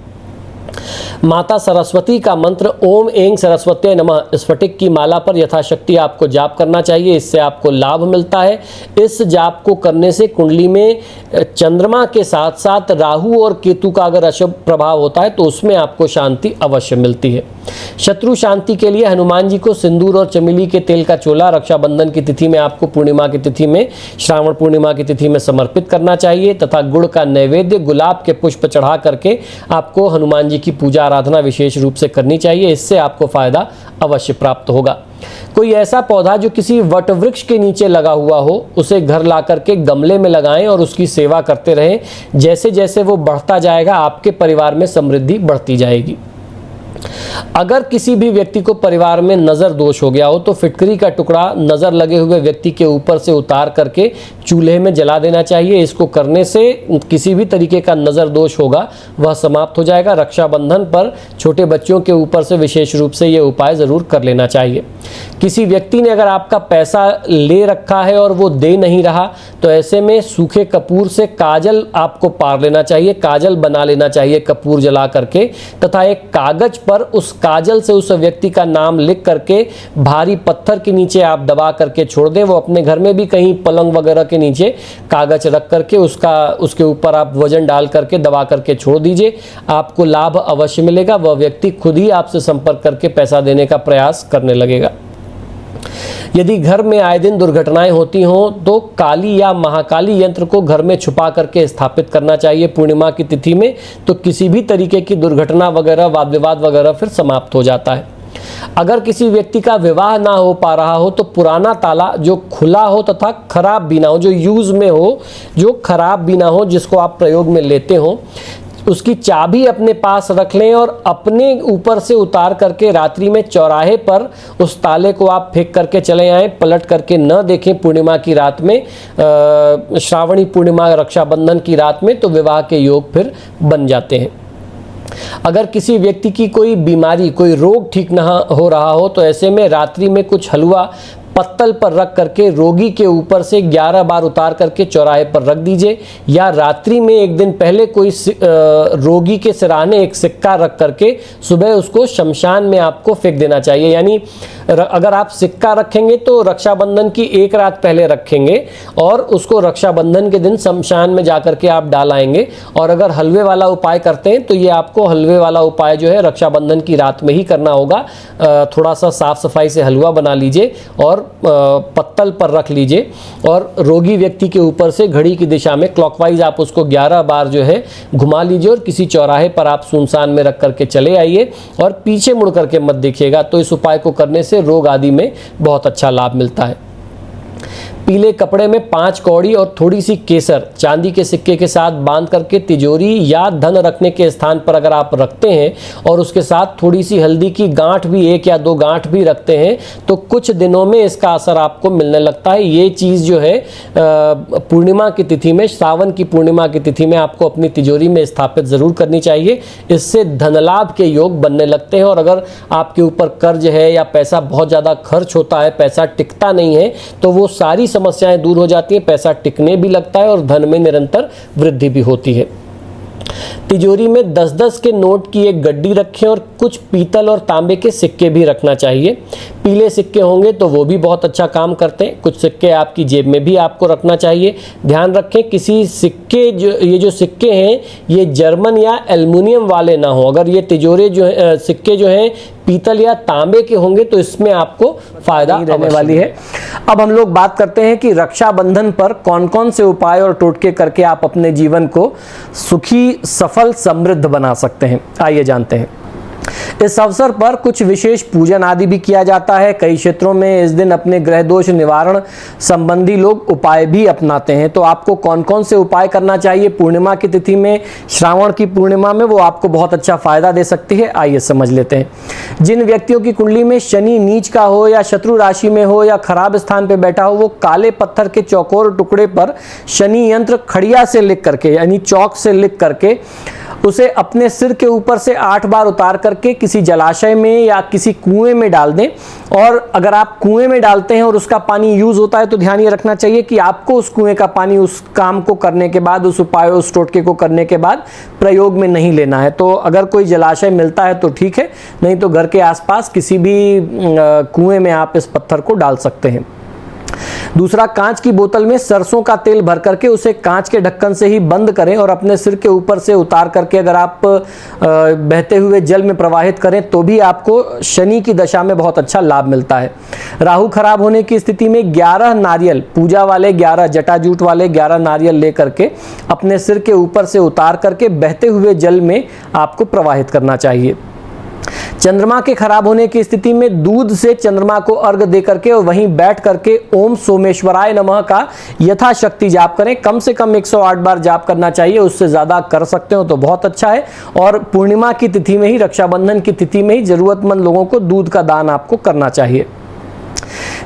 माता सरस्वती का मंत्र ओम ऐं सरस्वत्यै नमः स्फटिक की माला पर यथाशक्ति आपको जाप करना चाहिए, इससे आपको लाभ मिलता है। इस जाप को करने से कुंडली में चंद्रमा के साथ साथ राहु और केतु का अगर अशुभ प्रभाव होता है तो उसमें आपको शांति अवश्य मिलती है। शत्रु शांति के लिए हनुमान जी को सिंदूर और चमेली के तेल का चोला रक्षाबंधन की तिथि में आपको पूर्णिमा की तिथि में, श्रावण पूर्णिमा की तिथि में समर्पित करना चाहिए तथा गुड़ का नैवेद्य, गुलाब के पुष्प चढ़ा करके आपको हनुमान जी की पूजा आराधना विशेष रूप से करनी चाहिए। इससे आपको फायदा अवश्य प्राप्त होगा। कोई ऐसा पौधा जो किसी वट वृक्ष के नीचे लगा हुआ हो उसे घर ला करके गमले में लगाएं और उसकी सेवा करते रहें। जैसे जैसे वो बढ़ता जाएगा आपके परिवार में समृद्धि बढ़ती जाएगी। अगर किसी भी व्यक्ति को परिवार में नज़र दोष हो गया हो तो फिटकरी का टुकड़ा नज़र लगे हुए व्यक्ति के ऊपर से उतार करके चूल्हे में जला देना चाहिए। इसको करने से किसी भी तरीके का नज़र दोष होगा वह समाप्त हो जाएगा। रक्षाबंधन पर छोटे बच्चों के ऊपर से विशेष रूप से ये उपाय ज़रूर कर लेना चाहिए। किसी व्यक्ति ने अगर आपका पैसा ले रखा है और वो दे नहीं रहा, तो ऐसे में सूखे कपूर से काजल आपको पार लेना चाहिए, काजल बना लेना चाहिए कपूर जला करके, तथा एक कागज पर उस काजल से उस व्यक्ति का नाम लिख करके भारी पत्थर के नीचे आप दबा करके छोड़ दें। वो अपने घर में भी कहीं पलंग वगैरह के नीचे कागज रख करके उसके ऊपर आप वजन डाल करके दबा करके छोड़ दीजिए, आपको लाभ अवश्य मिलेगा। वह व्यक्ति खुद ही आपसे संपर्क करके पैसा देने का प्रयास करने लगेगा। यदि घर में आए दिन दुर्घटनाएं होती हों तो काली या महाकाली यंत्र को घर में छुपा करके स्थापित करना चाहिए पूर्णिमा की तिथि में, तो किसी भी तरीके की दुर्घटना वगैरह, वाद विवाद वगैरह फिर समाप्त हो जाता है। अगर किसी व्यक्ति का विवाह ना हो पा रहा हो तो पुराना ताला जो खुला हो तथा खराब भी ना हो, जो यूज में हो, जो खराब भी ना हो, जिसको आप प्रयोग में लेते हो, उसकी चाबी अपने पास रख लें और अपने ऊपर से उतार करके रात्रि में चौराहे पर उस ताले को आप फेंक करके चले आएं, पलट करके न देखें पूर्णिमा की रात में, श्रावणी पूर्णिमा रक्षाबंधन की रात में, तो विवाह के योग फिर बन जाते हैं। अगर किसी व्यक्ति की कोई बीमारी, कोई रोग ठीक ना हो रहा हो, तो ऐसे में रात्रि में कुछ हलवा पत्तल पर रख करके रोगी के ऊपर से 11 बार उतार करके चौराहे पर रख दीजिए, या रात्रि में एक दिन पहले कोई रोगी के सिराने एक सिक्का रख करके सुबह उसको शमशान में आपको फेंक देना चाहिए। यानी अगर आप सिक्का रखेंगे तो रक्षाबंधन की एक रात पहले रखेंगे और उसको रक्षाबंधन के दिन शमशान में जाकर के आप डाल आएंगे। और अगर हलवे वाला उपाय करते हैं तो ये आपको हलवे वाला उपाय जो है रक्षाबंधन की रात में ही करना होगा। थोड़ा सा साफ सफाई से हलवा बना लीजिए और पत्तल पर रख लीजिए और रोगी व्यक्ति के ऊपर से घड़ी की दिशा में क्लॉकवाइज आप उसको 11 बार जो है घुमा लीजिए और किसी चौराहे पर आप सुनसान में रख करके चले आइए और पीछे मुड़ करके मत देखिएगा। तो इस उपाय को करने से रोग आदि में बहुत अच्छा लाभ मिलता है। पीले कपड़े में 5 कौड़ी और थोड़ी सी केसर चांदी के सिक्के के साथ बांध करके तिजोरी या धन रखने के स्थान पर अगर आप रखते हैं और उसके साथ थोड़ी सी हल्दी की गांठ भी, 1 या 2 गांठ भी रखते हैं, तो कुछ दिनों में इसका असर आपको मिलने लगता है। ये चीज़ जो है पूर्णिमा की तिथि में, सावन की पूर्णिमा की तिथि में आपको अपनी तिजोरी में स्थापित ज़रूर करनी चाहिए। इससे धन लाभ के योग बनने लगते हैं। और अगर आपके ऊपर कर्ज है या पैसा बहुत ज़्यादा खर्च होता है, पैसा टिकता नहीं है, तो वो सारी समस्याएं दूर हो जाती हैं, पैसा टिकने भी लगता है और धन में निरंतर वृद्धि भी होती है। तिजोरी में 10-10 के नोट की एक गड्डी रखें और कुछ पीतल और तांबे के सिक्के भी रखना चाहिए। पीले सिक्के होंगे तो वो भी बहुत अच्छा काम करते हैं। कुछ सिक्के आपकी जेब में भी आपको रखना चाहिए। ध्यान रखें किसी सिक्के ये जो सिक्के हैं ये जर्मन या एल्युमिनियम वाले ना हो। अगर ये तिजोरे जो है सिक्के जो हैं पीतल या तांबे के होंगे तो इसमें आपको फायदा रहने वाली है। अब हम लोग बात करते हैं कि रक्षाबंधन पर कौन कौन से उपाय और टोटके करके आप अपने जीवन को सुखी, सफल, समृद्ध बना सकते हैं। आइए जानते हैं। इस अवसर पर कुछ विशेष पूजन आदि भी किया जाता है। कई क्षेत्रों में इस दिन अपने ग्रह दोष निवारण संबंधी लोग उपाय भी अपनाते हैं। तो आपको कौन कौन से उपाय करना चाहिए पूर्णिमा की तिथि में, श्रावण की पूर्णिमा में, वो आपको बहुत अच्छा फायदा दे सकती है। आइए समझ लेते हैं। जिन व्यक्तियों की कुंडली में शनि नीच का हो या शत्रु राशि में हो या खराब स्थान पर बैठा हो, वो काले पत्थर के चौकोर टुकड़े पर शनि यंत्र खड़िया से लिख करके, यानी चौक से लिख करके, उसे अपने सिर के ऊपर से 8 बार उतार करके किसी जलाशय में या किसी कुएं में डाल दें। और अगर आप कुएं में डालते हैं और उसका पानी यूज होता है तो ध्यान ये रखना चाहिए कि आपको उस कुएं का पानी उस काम को करने के बाद, उस उपाय, उस टोटके को करने के बाद प्रयोग में नहीं लेना है। तो अगर कोई जलाशय मिलता है तो ठीक है, नहीं तो घर के आसपास किसी भी कुएं में आप इस पत्थर को डाल सकते हैं। दूसरा, कांच की बोतल में सरसों का तेल भर करके उसे कांच के ढक्कन से ही बंद करें और अपने सिर के ऊपर से उतार करके अगर आप बहते हुए जल में प्रवाहित करें तो भी आपको शनि की दशा में बहुत अच्छा लाभ मिलता है। राहु खराब होने की स्थिति में 11 नारियल, पूजा वाले 11, जटाजूट वाले 11 नारियल ले करके अपने सिर के ऊपर से उतार करके बहते हुए जल में आपको प्रवाहित करना चाहिए। चंद्रमा के खराब होने की स्थिति में दूध से चंद्रमा को अर्घ दे करके और वहीं बैठ करके ओम सोमेश्वराय नमः का यथाशक्ति जाप करें। कम से कम 108 बार जाप करना चाहिए, उससे ज़्यादा कर सकते हो तो बहुत अच्छा है। और पूर्णिमा की तिथि में ही, रक्षाबंधन की तिथि में ही जरूरतमंद लोगों को दूध का दान आपको करना चाहिए।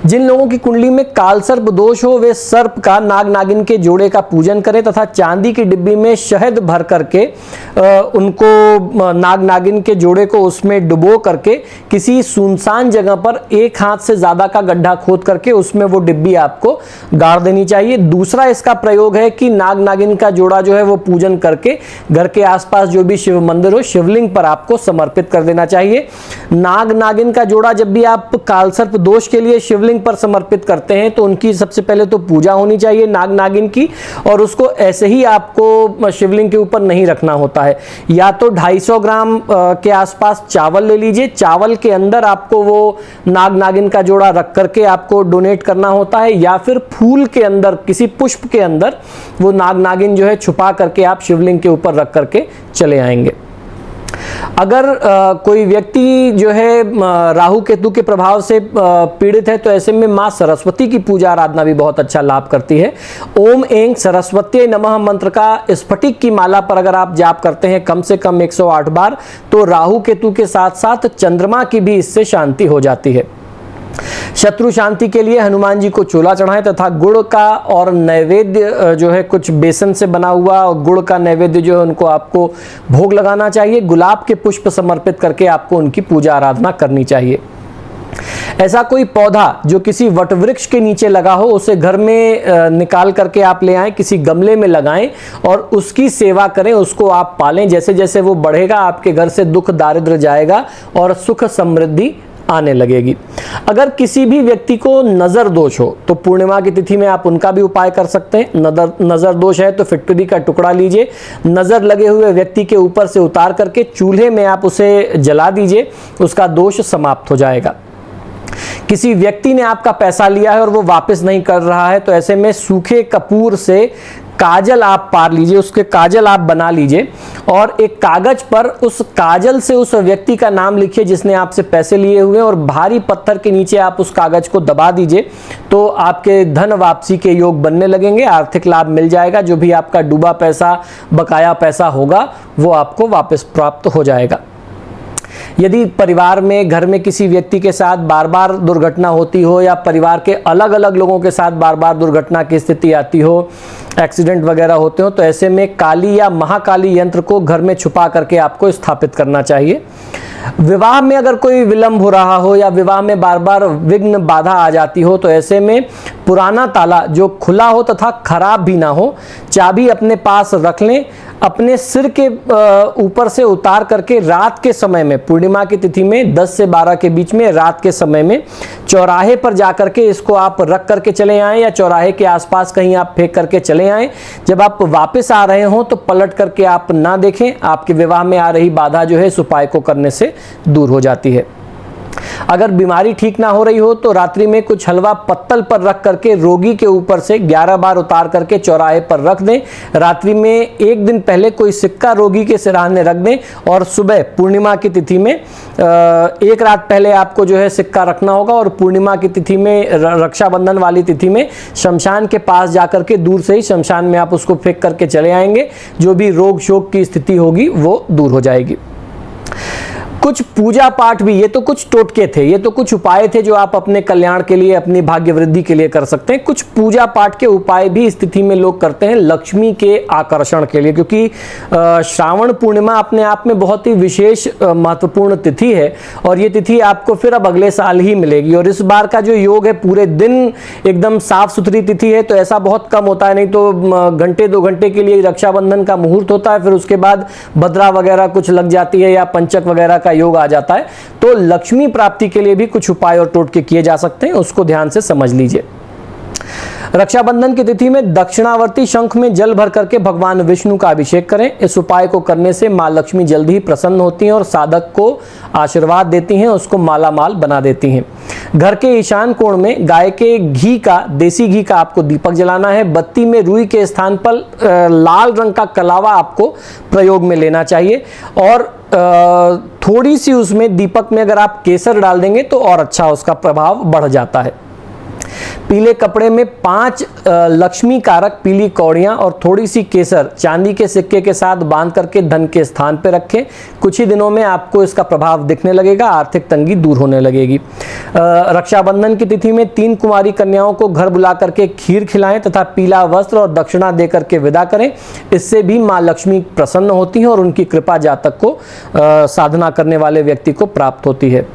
जिन लोगों की कुंडली में कालसर्प दोष हो वे सर्प का, नाग नागिन के जोड़े का पूजन करें तथा चांदी की डिब्बी में शहद भर करके उनको नाग नागिन के जोड़े को उसमें डुबो करके किसी सुनसान जगह पर एक हाथ से ज्यादा का गड्ढा खोद करके उसमें वो डिब्बी आपको गाड़ देनी चाहिए। दूसरा इसका प्रयोग है कि नाग नागिन का जोड़ा जो है वो पूजन करके घर के आसपास जो भी शिव मंदिर हो शिवलिंग पर आपको समर्पित कर देना चाहिए। नाग नागिन का जोड़ा जब भी आप कालसर्प दोष के लिए शिवलिंग पर समर्पित करते हैं तो उनकी सबसे पहले तो पूजा होनी चाहिए नाग नागिन की, और उसको ऐसे ही आपको शिवलिंग के ऊपर नहीं रखना होता है। या तो 250 ग्राम के आसपास चावल ले लीजिए, चावल के अंदर आपको वो नाग नागिन का जोड़ा रख करके आपको डोनेट करना होता है, या फिर फूल के अंदर किसी पुष्प के अंदर वो नाग नागिन जो है छुपा करके आप शिवलिंग के ऊपर रख करके चले आएंगे। अगर कोई व्यक्ति जो है राहु केतु के प्रभाव से पीड़ित है तो ऐसे में मां सरस्वती की पूजा आराधना भी बहुत अच्छा लाभ करती है। ओम ऐं सरस्वती नमः मंत्र का स्फटिक की माला पर अगर आप जाप करते हैं कम से कम 108 बार तो राहु केतु के साथ साथ चंद्रमा की भी इससे शांति हो जाती है। शत्रु शांति के लिए हनुमान जी को चोला चढ़ाएं तथा गुड़ का और नैवेद्य जो है कुछ बेसन से बना हुआ और गुड़ का नैवेद्य जो है उनको आपको भोग लगाना चाहिए। गुलाब के पुष्प समर्पित करके आपको उनकी पूजा आराधना करनी चाहिए। ऐसा कोई पौधा जो किसी वट वृक्ष के नीचे लगा हो उसे घर में निकाल करके आप ले आएं, किसी गमले में लगाएं और उसकी सेवा करें, उसको आप पालें। जैसे जैसे वो बढ़ेगा आपके घर से दुख दारिद्र्य जाएगा और सुख समृद्धि आने लगेगी। अगर किसी भी व्यक्ति को नजर दोष हो तो पूर्णिमा की तिथि में आप उनका भी उपाय कर सकते हैं। नजर दोष है तो फिटकरी का टुकड़ा लीजिए, नजर लगे हुए व्यक्ति के ऊपर से उतार करके चूल्हे में आप उसे जला दीजिए, उसका दोष समाप्त हो जाएगा। किसी व्यक्ति ने आपका पैसा लिया है और वो वापस नहीं कर रहा है तो ऐसे में सूखे कपूर से काजल आप पार लीजिए, उसके काजल आप बना लीजिए और एक कागज पर उस काजल से उस व्यक्ति का नाम लिखिए जिसने आपसे पैसे लिए हुए और भारी पत्थर के नीचे आप उस कागज को दबा दीजिए तो आपके धन वापसी के योग बनने लगेंगे, आर्थिक लाभ मिल जाएगा। जो भी आपका डूबा पैसा, बकाया पैसा होगा वो आपको वापस प्राप्त हो जाएगा। यदि परिवार में, घर में किसी व्यक्ति के साथ बार बार दुर्घटना होती हो या परिवार के अलग अलग लोगों के साथ बार बार दुर्घटना की स्थिति आती हो, एक्सीडेंट वगैरह होते हो तो ऐसे में काली या महाकाली यंत्र को घर में छुपा करके आपको स्थापित करना चाहिए। विवाह में अगर कोई विलंब हो रहा हो या विवाह में बार बार विघ्न बाधा आ जाती हो तो ऐसे में पुराना ताला जो खुला हो तथा खराब भी ना हो, चाबी अपने पास रख लें, अपने सिर के ऊपर से उतार करके रात के समय में, पूर्णिमा की तिथि में 10 से 12 के बीच में रात के समय में चौराहे पर जाकर के इसको आप रख करके चले आएं या चौराहे के आसपास कहीं आप फेंक करके चले आएं। जब आप वापस आ रहे हो तो पलट करके आप ना देखें, आपके विवाह में आ रही बाधा जो है इस उपाय को करने से दूर हो जाती है। अगर बीमारी ठीक ना हो रही हो तो रात्रि में कुछ हलवा पत्तल पर रख करके रोगी के ऊपर से 11 बार उतार करके चौराहे पर रख दें। रात्रि में एक दिन पहले कोई सिक्का रोगी के सिरहाने रख दें और सुबह पूर्णिमा की तिथि में एक रात पहले आपको जो है सिक्का रखना होगा और पूर्णिमा की तिथि में, रक्षाबंधन वाली तिथि में शमशान के पास जाकर के दूर से ही शमशान में आप उसको फेंक करके चले आएंगे। जो भी रोग शोक की स्थिति होगी वो दूर हो जाएगी। कुछ पूजा पाठ भी, ये तो कुछ टोटके थे, ये तो कुछ उपाय थे जो आप अपने कल्याण के लिए, अपनी भाग्य वृद्धि के लिए कर सकते हैं। कुछ पूजा पाठ के उपाय भी इस तिथि में लोग करते हैं लक्ष्मी के आकर्षण के लिए, क्योंकि श्रावण पूर्णिमा अपने आप में बहुत ही विशेष महत्वपूर्ण तिथि है और ये तिथि आपको फिर अब अगले साल ही मिलेगी। और इस बार का जो योग है पूरे दिन एकदम साफ सुथरी तिथि है तो ऐसा बहुत कम होता है, नहीं तो घंटे 2 घंटे के लिए रक्षाबंधन का मुहूर्त होता है, फिर उसके बाद भद्रा वगैरह कुछ लग जाती है या पंचक वगैरह का योग आ जाता है। तो लक्ष्मी प्राप्ति के लिए भी कुछ उपाय और टोटके किए जा सकते हैं, उसको ध्यान से समझ लीजिए। रक्षाबंधन की तिथि में दक्षिणावर्ती शंख में जल भर करके भगवान विष्णु का अभिषेक करें। इस उपाय को करने से मां लक्ष्मी जल्दी ही प्रसन्न होती हैं और साधक को आशीर्वाद देती हैं, उसको माला माल बना देती हैं। घर के ईशान कोण में गाय के घी का, देसी घी का आपको दीपक जलाना है। बत्ती में रुई के स्थान पर लाल रंग का कलावा आपको प्रयोग में लेना चाहिए और थोड़ी सी उसमें दीपक में अगर आप केसर डाल देंगे तो और अच्छा उसका प्रभाव बढ़ जाता है। पीले कपड़े में 5 लक्ष्मी कारक पीली कौड़ियाँ और थोड़ी सी केसर चांदी के सिक्के के साथ बांध करके धन के स्थान पर रखें। कुछ ही दिनों में आपको इसका प्रभाव दिखने लगेगा, आर्थिक तंगी दूर होने लगेगी। रक्षाबंधन की तिथि में 3 कुमारी कन्याओं को घर बुला करके खीर खिलाएं तथा पीला वस्त्र और दक्षिणा दे करके विदा करें। इससे भी माँ लक्ष्मी प्रसन्न होती हैं और उनकी कृपा जातक को साधना करने वाले व्यक्ति को प्राप्त होती है।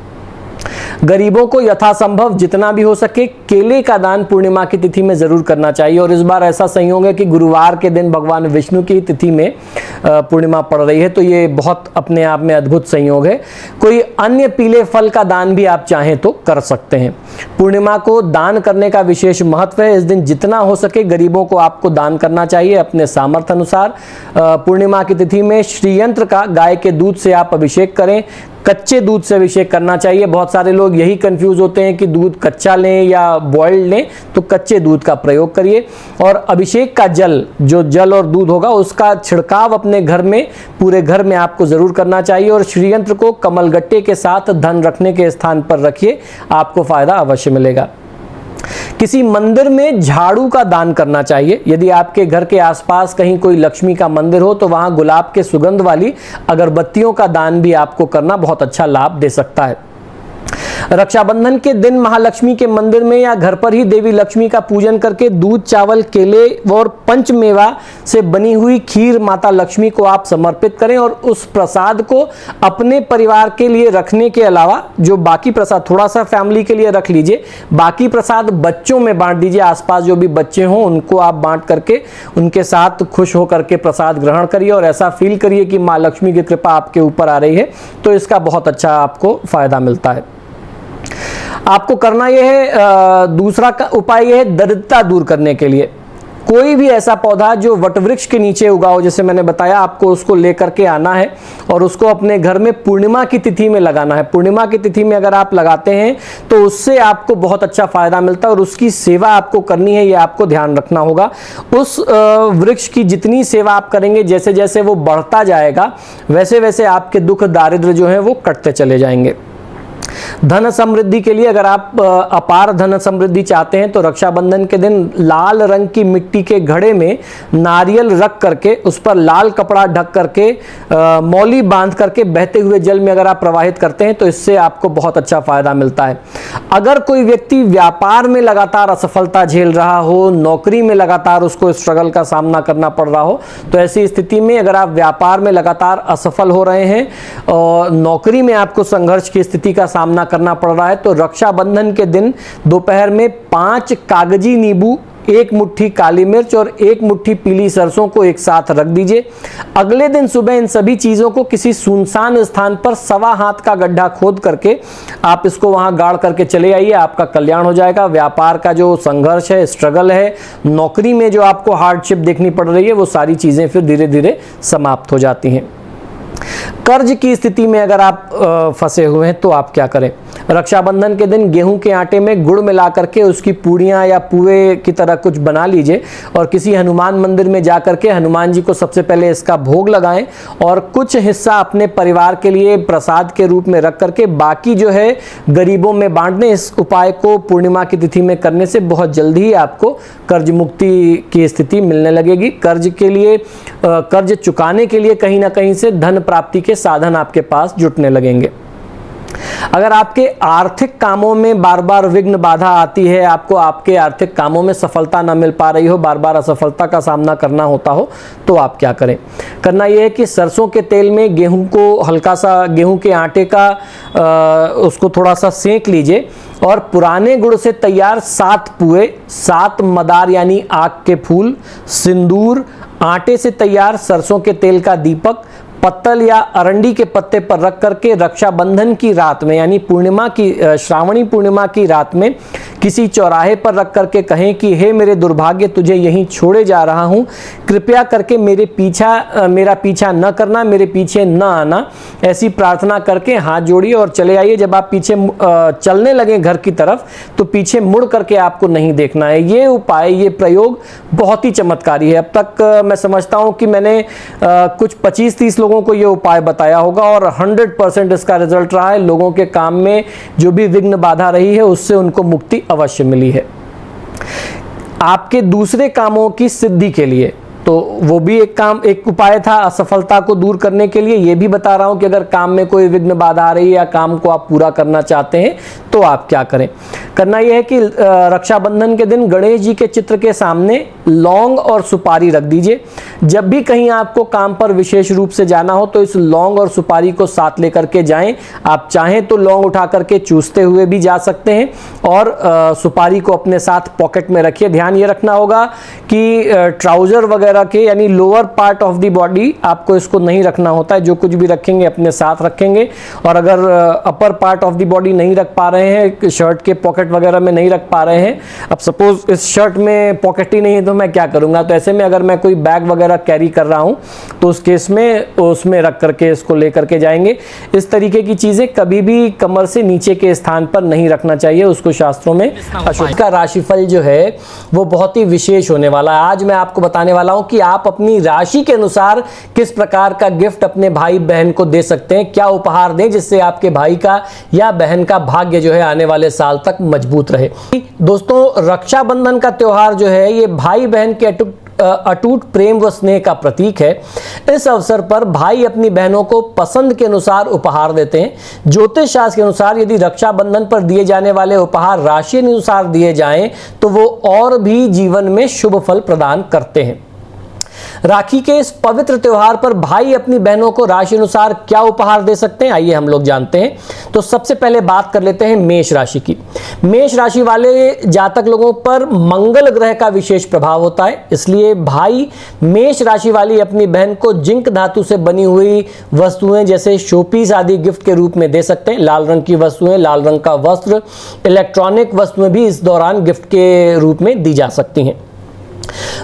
गरीबों को यथासंभव जितना भी हो सके केले का दान पूर्णिमा की तिथि में जरूर करना चाहिए। और इस बार ऐसा संयोग है कि गुरुवार के दिन भगवान विष्णु की तिथि में पूर्णिमा पड़ रही है, तो ये बहुत अपने आप में अद्भुत संयोग है। कोई अन्य पीले फल का दान भी आप चाहें तो कर सकते हैं। पूर्णिमा को दान करने का विशेष महत्व है। इस दिन जितना हो सके गरीबों को आपको दान करना चाहिए अपने सामर्थ्य अनुसार। पूर्णिमा की तिथि में श्रीयंत्र का गाय के दूध से आप अभिषेक करें। कच्चे दूध से अभिषेक करना चाहिए। बहुत सारे लोग यही कंफ्यूज होते हैं कि दूध कच्चा लें या बॉइल्ड लें, तो कच्चे दूध का प्रयोग करिए। और अभिषेक का जल, जो जल और दूध होगा उसका छिड़काव अपने घर में, पूरे घर में आपको जरूर करना चाहिए। और श्रीयंत्र को कमलगट्टे के साथ धन रखने के स्थान पर रखिए, आपको फायदा अवश्य मिलेगा। किसी मंदिर में झाड़ू का दान करना चाहिए। यदि आपके घर के आसपास कहीं कोई लक्ष्मी का मंदिर हो तो वहां गुलाब के सुगंध वाली अगरबत्तियों का दान भी आपको करना बहुत अच्छा लाभ दे सकता है। रक्षाबंधन के दिन महालक्ष्मी के मंदिर में या घर पर ही देवी लक्ष्मी का पूजन करके दूध, चावल, केले और पंचमेवा से बनी हुई खीर माता लक्ष्मी को आप समर्पित करें। और उस प्रसाद को अपने परिवार के लिए रखने के अलावा जो बाकी प्रसाद, थोड़ा सा फैमिली के लिए रख लीजिए, बाकी प्रसाद बच्चों में बांट दीजिए। आसपास जो भी बच्चे हों उनको आप बांट करके उनके साथ खुश होकर के प्रसाद ग्रहण करिए और ऐसा फील करिए कि माँ लक्ष्मी की कृपा आपके ऊपर आ रही है, तो इसका बहुत अच्छा आपको फायदा मिलता है। आपको करना यह है, दूसरा उपाय यह है दरिद्रता दूर करने के लिए। कोई भी ऐसा पौधा जो वटवृक्ष के नीचे उगा हो, जैसे मैंने बताया, आपको उसको लेकर के आना है और उसको अपने घर में पूर्णिमा की तिथि में लगाना है। पूर्णिमा की तिथि में अगर आप लगाते हैं तो उससे आपको बहुत अच्छा फायदा मिलता है और उसकी सेवा आपको करनी है, ये आपको ध्यान रखना होगा। उस वृक्ष की जितनी सेवा आप करेंगे, जैसे जैसे वो बढ़ता जाएगा वैसे वैसे आपके दुख दारिद्र्य जो है वो कटते चले जाएंगे। धन समृद्धि के लिए अगर आप अपार धन समृद्धि चाहते हैं तो रक्षाबंधन के दिन लाल रंग की मिट्टी के घड़े में नारियल रख करके उस पर लाल कपड़ा ढक करके मौली बांध करके बहते हुए जल में अगर आप प्रवाहित करते हैं तो इससे आपको बहुत अच्छा फायदा मिलता है। अगर कोई व्यक्ति व्यापार में लगातार असफलता झेल रहा हो, नौकरी में लगातार उसको स्ट्रगल का सामना करना पड़ रहा हो, तो ऐसी स्थिति में अगर आप व्यापार में लगातार असफल हो रहे हैं और नौकरी में आपको संघर्ष की स्थिति का सामना करना पड़ रहा है, तो रक्षाबंधन के दिन दोपहर में 5 कागजी नींबू, 1 मुट्ठी काली मिर्च और 1 मुट्ठी पीली सरसों को एक साथ रख दीजिए। अगले दिन सुबह इन सभी चीजों को किसी सुनसान स्थान पर 1.25 हाथ का गड्ढा खोद करके आप इसको वहां गाड़ करके चले आइए, आपका कल्याण हो जाएगा। व्यापार का जो संघर्ष है, स्ट्रगल है, नौकरी में जो आपको हार्डशिप देखनी पड़ रही है, वो सारी चीजें फिर धीरे धीरे समाप्त हो जाती हैं। कर्ज की स्थिति में अगर आप फंसे हुए हैं तो आप क्या करें? रक्षाबंधन के दिन गेहूं के आटे में गुड़ मिला करके उसकी पूड़ियां या पुए की तरह कुछ बना लीजिए और किसी हनुमान मंदिर में जा करके हनुमान जी को सबसे पहले इसका भोग लगाएं और कुछ हिस्सा अपने परिवार के लिए प्रसाद के रूप में रख करके बाकी जो है गरीबों में बांट दें। इस उपाय को पूर्णिमा की तिथि में करने से बहुत जल्दी ही आपको कर्ज मुक्ति की स्थिति मिलने लगेगी। कर्ज के लिए, कर्ज चुकाने के लिए कहीं ना कहीं से धन प्राप्ति के साधन आपके पास जुटने लगेंगे। अगर आपके आर्थिक कामों में बार बार विघ्न बाधा आती है, आपको आपके आर्थिक कामों में सफलता न मिल पा रही हो, बार बार असफलता का सामना करना होता हो, तो आप क्या करें? करना यह है कि सरसों के तेल में गेहूं को हल्का सा, गेहूं के आटे का उसको थोड़ा सा सेंक लीजिए और पुराने गुड़ से तैयार 7 पुए, 7 मदार यानी आग के फूल, सिंदूर, आटे से तैयार सरसों के तेल का दीपक, पत्तल या अरंडी के पत्ते पर रख करके रक्षाबंधन की रात में यानी पूर्णिमा की, श्रावणी पूर्णिमा की रात में किसी चौराहे पर रख करके कहें कि हे मेरे दुर्भाग्य, तुझे यहीं छोड़े जा रहा हूं, कृपया करके मेरा पीछा न करना, मेरे पीछे न आना। ऐसी प्रार्थना करके हाथ जोड़िए और चले आइए। जब आप पीछे चलने लगे घर की तरफ तो पीछे मुड़ करके आपको नहीं देखना है। ये उपाय, ये प्रयोग बहुत ही चमत्कारी है। अब तक मैं समझता हूं कि मैंने कुछ 25-30 लोगों को ये उपाय बताया होगा और 100% इसका रिजल्ट रहा है। लोगों के काम में जो भी विघ्न बाधा रही है उससे उनको मुक्ति अवश्य मिली है। आपके दूसरे कामों की सिद्धि के लिए। तो वो भी एक उपाय था असफलता को दूर करने के लिए। ये भी बता रहा हूं कि अगर काम में कोई विघ्न बाधा आ रही है या काम को आप पूरा करना चाहते हैं तो आप क्या करें। करना यह है कि रक्षाबंधन के दिन गणेश जी के चित्र के सामने लौंग और सुपारी रख दीजिए। जब भी कहीं आपको काम पर विशेष रूप से जाना हो तो इस लौंग और सुपारी को साथ लेकर के जाएं। आप चाहें तो लौंग उठा करके चूसते हुए भी जा सकते हैं और सुपारी को अपने साथ पॉकेट में रखिए। ध्यान ये रखना होगा कि ट्राउजर वगैरह के यानी lower part of the body आपको इसको नहीं रखना होता है। जो कुछ भी रखेंगे अपने साथ रखेंगे। और अगर upper part of the body नहीं रख पा रहे हैं, शर्ट के पॉकेट वगैरह में नहीं रख पा रहे हैं, अब सपोज इस शर्ट में पॉकेट ही नहीं है तो मैं क्या करूंगा, तो ऐसे में अगर मैं कोई बैग वगैरह कैरी कर रहा हूं तो उस केस में उसमें रख करके इसको लेकर के जाएंगे। इस तरीके की चीजें कभी भी कमर से नीचे के स्थान पर नहीं रखना चाहिए, उसको शास्त्रों में अशुभ। का राशिफल जो है वो बहुत ही विशेष होने वाला है। आज मैं आपको बताने वाला हूं कि आप अपनी राशि के अनुसार किस प्रकार का गिफ्ट अपने भाई बहन को दे सकते हैं, क्या उपहार दें जिससे आपके भाई का या बहन का भाग्य जो है आने वाले साल तक मजबूत रहे। दोस्तों, रक्षाबंधन का त्योहार जो है ये भाई बहन के अटूट प्रेम व स्नेह का प्रतीक है। इस अवसर पर भाई अपनी बहनों को पसंद के अनुसार उपहार देते हैं। ज्योतिष शास्त्र के अनुसार यदि रक्षाबंधन पर दिए जाने वाले उपहार राशि अनुसार दिए जाएं तो वो और भी जीवन में शुभ फल प्रदान करते हैं। राखी के इस पवित्र त्योहार पर भाई अपनी बहनों को राशि अनुसार क्या उपहार दे सकते हैं, आइए हम लोग जानते हैं। तो सबसे पहले बात कर लेते हैं मेष राशि की। मेष राशि वाले जातक लोगों पर मंगल ग्रह का विशेष प्रभाव होता है, इसलिए भाई मेष राशि वाली अपनी बहन को जिंक धातु से बनी हुई वस्तुएं जैसे शोपीस आदि गिफ्ट के रूप में दे सकते हैं। लाल रंग की वस्तुएं, लाल रंग का वस्त्र, इलेक्ट्रॉनिक वस्तुएं भी इस दौरान गिफ्ट के रूप में दी जा सकती हैं।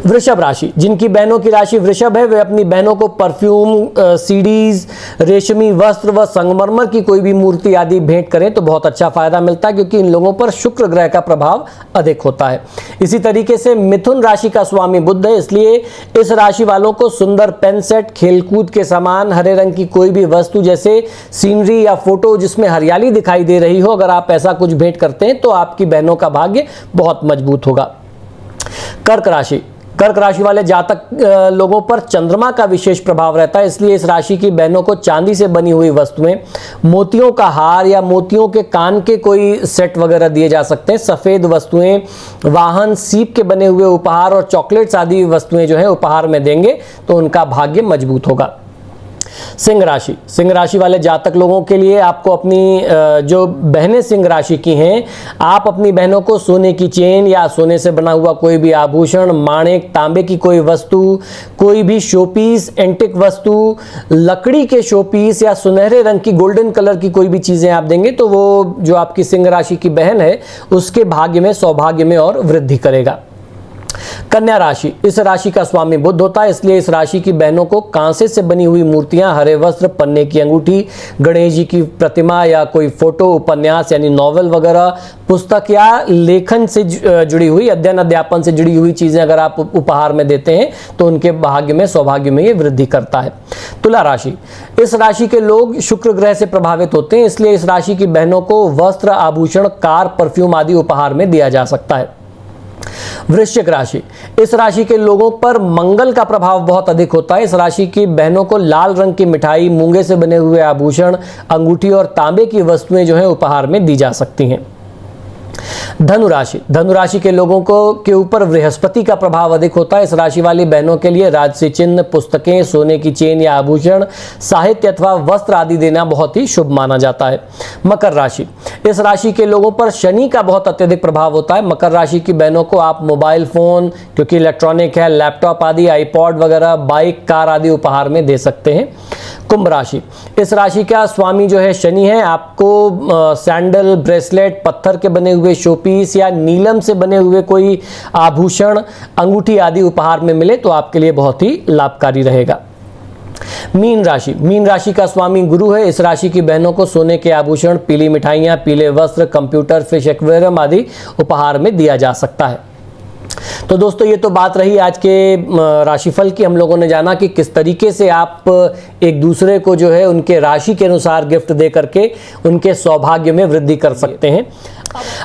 वृषभ राशि, जिनकी बहनों की राशि वृषभ है वे अपनी बहनों को परफ्यूम, सीडीज, रेशमी वस्त्र व संगमरमर की कोई भी मूर्ति आदि भेंट करें तो बहुत अच्छा फायदा मिलता है, क्योंकि इन लोगों पर शुक्र ग्रह का प्रभाव अधिक होता है। इसी तरीके से मिथुन राशि का स्वामी बुध है, इसलिए इस राशि वालों को सुंदर पेन सेट, खेलकूद के सामान, हरे रंग की कोई भी वस्तु जैसे सीनरी या फोटो जिसमें हरियाली दिखाई दे रही हो, अगर आप ऐसा कुछ भेंट करते हैं तो आपकी बहनों का भाग्य बहुत मजबूत होगा। कर्क राशि, कर्क राशि वाले जातक लोगों पर चंद्रमा का विशेष प्रभाव रहता है, इसलिए इस राशि की बहनों को चांदी से बनी हुई वस्तुएं, मोतियों का हार या मोतियों के कान के कोई सेट वगैरह दिए जा सकते हैं। सफेद वस्तुएं, वाहन, सीप के बने हुए उपहार और चॉकलेट्स आदि वस्तुएं जो है उपहार में देंगे तो उनका भाग्य मजबूत होगा। सिंह राशि, सिंह राशि वाले जातक लोगों के लिए आपको अपनी जो बहनें सिंह राशि की हैं, आप अपनी बहनों को सोने की चेन या सोने से बना हुआ कोई भी आभूषण, माणिक, तांबे की कोई वस्तु, कोई भी शोपीस, एंटिक वस्तु, लकड़ी के शोपीस या सुनहरे रंग की गोल्डन कलर की कोई भी चीजें आप देंगे तो वो जो आपकी सिंह राशि की बहन है उसके भाग्य में, सौभाग्य में और वृद्धि करेगा। कन्या राशि, इस राशि का स्वामी बुध होता है, इसलिए इस राशि की बहनों को कांसे से बनी हुई मूर्तियां, हरे वस्त्र, पन्ने की अंगूठी, गणेश जी की प्रतिमा या कोई फोटो, उपन्यास यानी नॉवेल वगैरह, पुस्तक या लेखन से जुड़ी हुई, अध्ययन अध्यापन से जुड़ी हुई चीजें अगर आप उपहार में देते हैं तो उनके भाग्य में, सौभाग्य में ये वृद्धि करता है। तुला राशि, इस राशि के लोग शुक्र ग्रह से प्रभावित होते हैं, इसलिए इस राशि की बहनों को वस्त्र, आभूषण, कार, परफ्यूम आदि उपहार में दिया जा सकता है। वृश्चिक राशि, इस राशि के लोगों पर मंगल का प्रभाव बहुत अधिक होता है, इस राशि की बहनों को लाल रंग की मिठाई, मूंगे से बने हुए आभूषण, अंगूठी और तांबे की वस्तुएं जो है उपहार में दी जा सकती हैं। धनुराशि, धनुराशि के लोगों को के ऊपर बृहस्पति का प्रभाव अधिक होता है, इस राशि वाली बहनों के लिए राजसी चिन्ह, पुस्तकें, सोने की चेन या आभूषण, साहित्य अथवा वस्त्र आदि देना बहुत ही शुभ माना जाता है। मकर राशि, इस राशि के लोगों पर शनि का बहुत अत्यधिक प्रभाव होता है, मकर राशि की बहनों को आप मोबाइल फोन, क्योंकि इलेक्ट्रॉनिक है, लैपटॉप आदि, आईपॉड वगैरह, बाइक, कार आदि उपहार में दे सकते हैं। कुंभ राशि, इस राशि का स्वामी जो है शनि है, आपको सैंडल, ब्रेसलेट, पत्थर के बने हुए शोपीस या नीलम से बने हुए कोई आभूषण, अंगूठी आदि उपहार में मिले तो आपके लिए बहुत ही लाभकारी रहेगा। मीन राशि, मीन राशि का स्वामी गुरु है, इस राशि की बहनों को सोने के आभूषण, पीली मिठाइयां, पीले वस्त्र, कंप्यूटर, फिश एक्वेरियम आदि उपहार में दिया जा सकता है। तो दोस्तों ये तो बात रही आज के राशिफल की। हम लोगों ने जाना कि किस तरीके से आप एक दूसरे को जो है उनके राशि के अनुसार गिफ्ट दे करके उनके सौभाग्य में वृद्धि कर सकते हैं।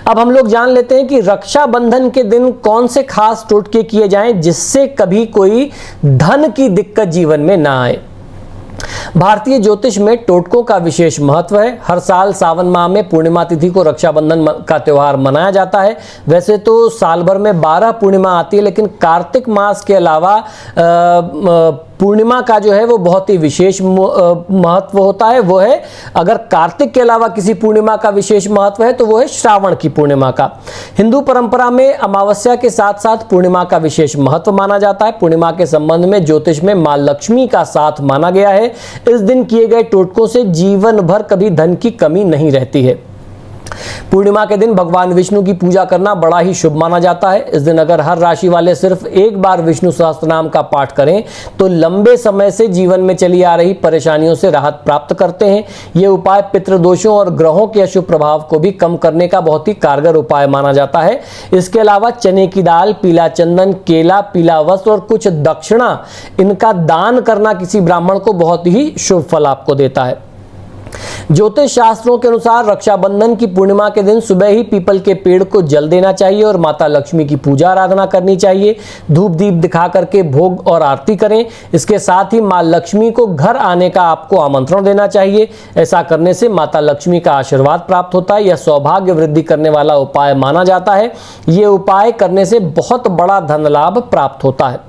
अब हम लोग जान लेते हैं कि रक्षाबंधन के दिन कौन से खास टोटके किए जाएं जिससे कभी कोई धन की दिक्कत जीवन में ना आए। भारतीय ज्योतिष में टोटकों का विशेष महत्व है। हर साल सावन माह में पूर्णिमा तिथि को रक्षाबंधन का त्यौहार मनाया जाता है। वैसे तो साल भर में 12 पूर्णिमा आती है, लेकिन कार्तिक मास के अलावा पूर्णिमा का जो है वो बहुत ही विशेष महत्व होता है। वो है, अगर कार्तिक के अलावा किसी पूर्णिमा का विशेष महत्व है तो वो है श्रावण की पूर्णिमा का। हिंदू परंपरा में अमावस्या के साथ साथ पूर्णिमा का विशेष महत्व माना जाता है। पूर्णिमा के संबंध में ज्योतिष में मां लक्ष्मी का साथ माना गया है। इस दिन किए गए टोटकों से जीवन भर कभी धन की कमी नहीं रहती है। पूर्णिमा के दिन भगवान विष्णु की पूजा करना बड़ा ही शुभ माना जाता है। इस दिन अगर हर राशि वाले सिर्फ एक बार विष्णु सहस्त्रनाम का पाठ करें तो लंबे समय से जीवन में चली आ रही परेशानियों से राहत प्राप्त करते हैं। यह उपाय पितृदोषों और ग्रहों के अशुभ प्रभाव को भी कम करने का बहुत ही कारगर उपाय माना जाता है। इसके अलावा चने की दाल, पीला चंदन, केला, पीला वस्त्र और कुछ दक्षिणा, इनका दान करना किसी ब्राह्मण को बहुत ही शुभ फल आपको देता है। ज्योतिष शास्त्रों के अनुसार रक्षाबंधन की पूर्णिमा के दिन सुबह ही पीपल के पेड़ को जल देना चाहिए और माता लक्ष्मी की पूजा आराधना करनी चाहिए। धूप दीप दिखा करके भोग और आरती करें। इसके साथ ही मां लक्ष्मी को घर आने का आपको आमंत्रण देना चाहिए। ऐसा करने से माता लक्ष्मी का आशीर्वाद प्राप्त होता है। यह सौभाग्य वृद्धि करने वाला उपाय माना जाता है। यह उपाय करने से बहुत बड़ा धन लाभ प्राप्त होता है।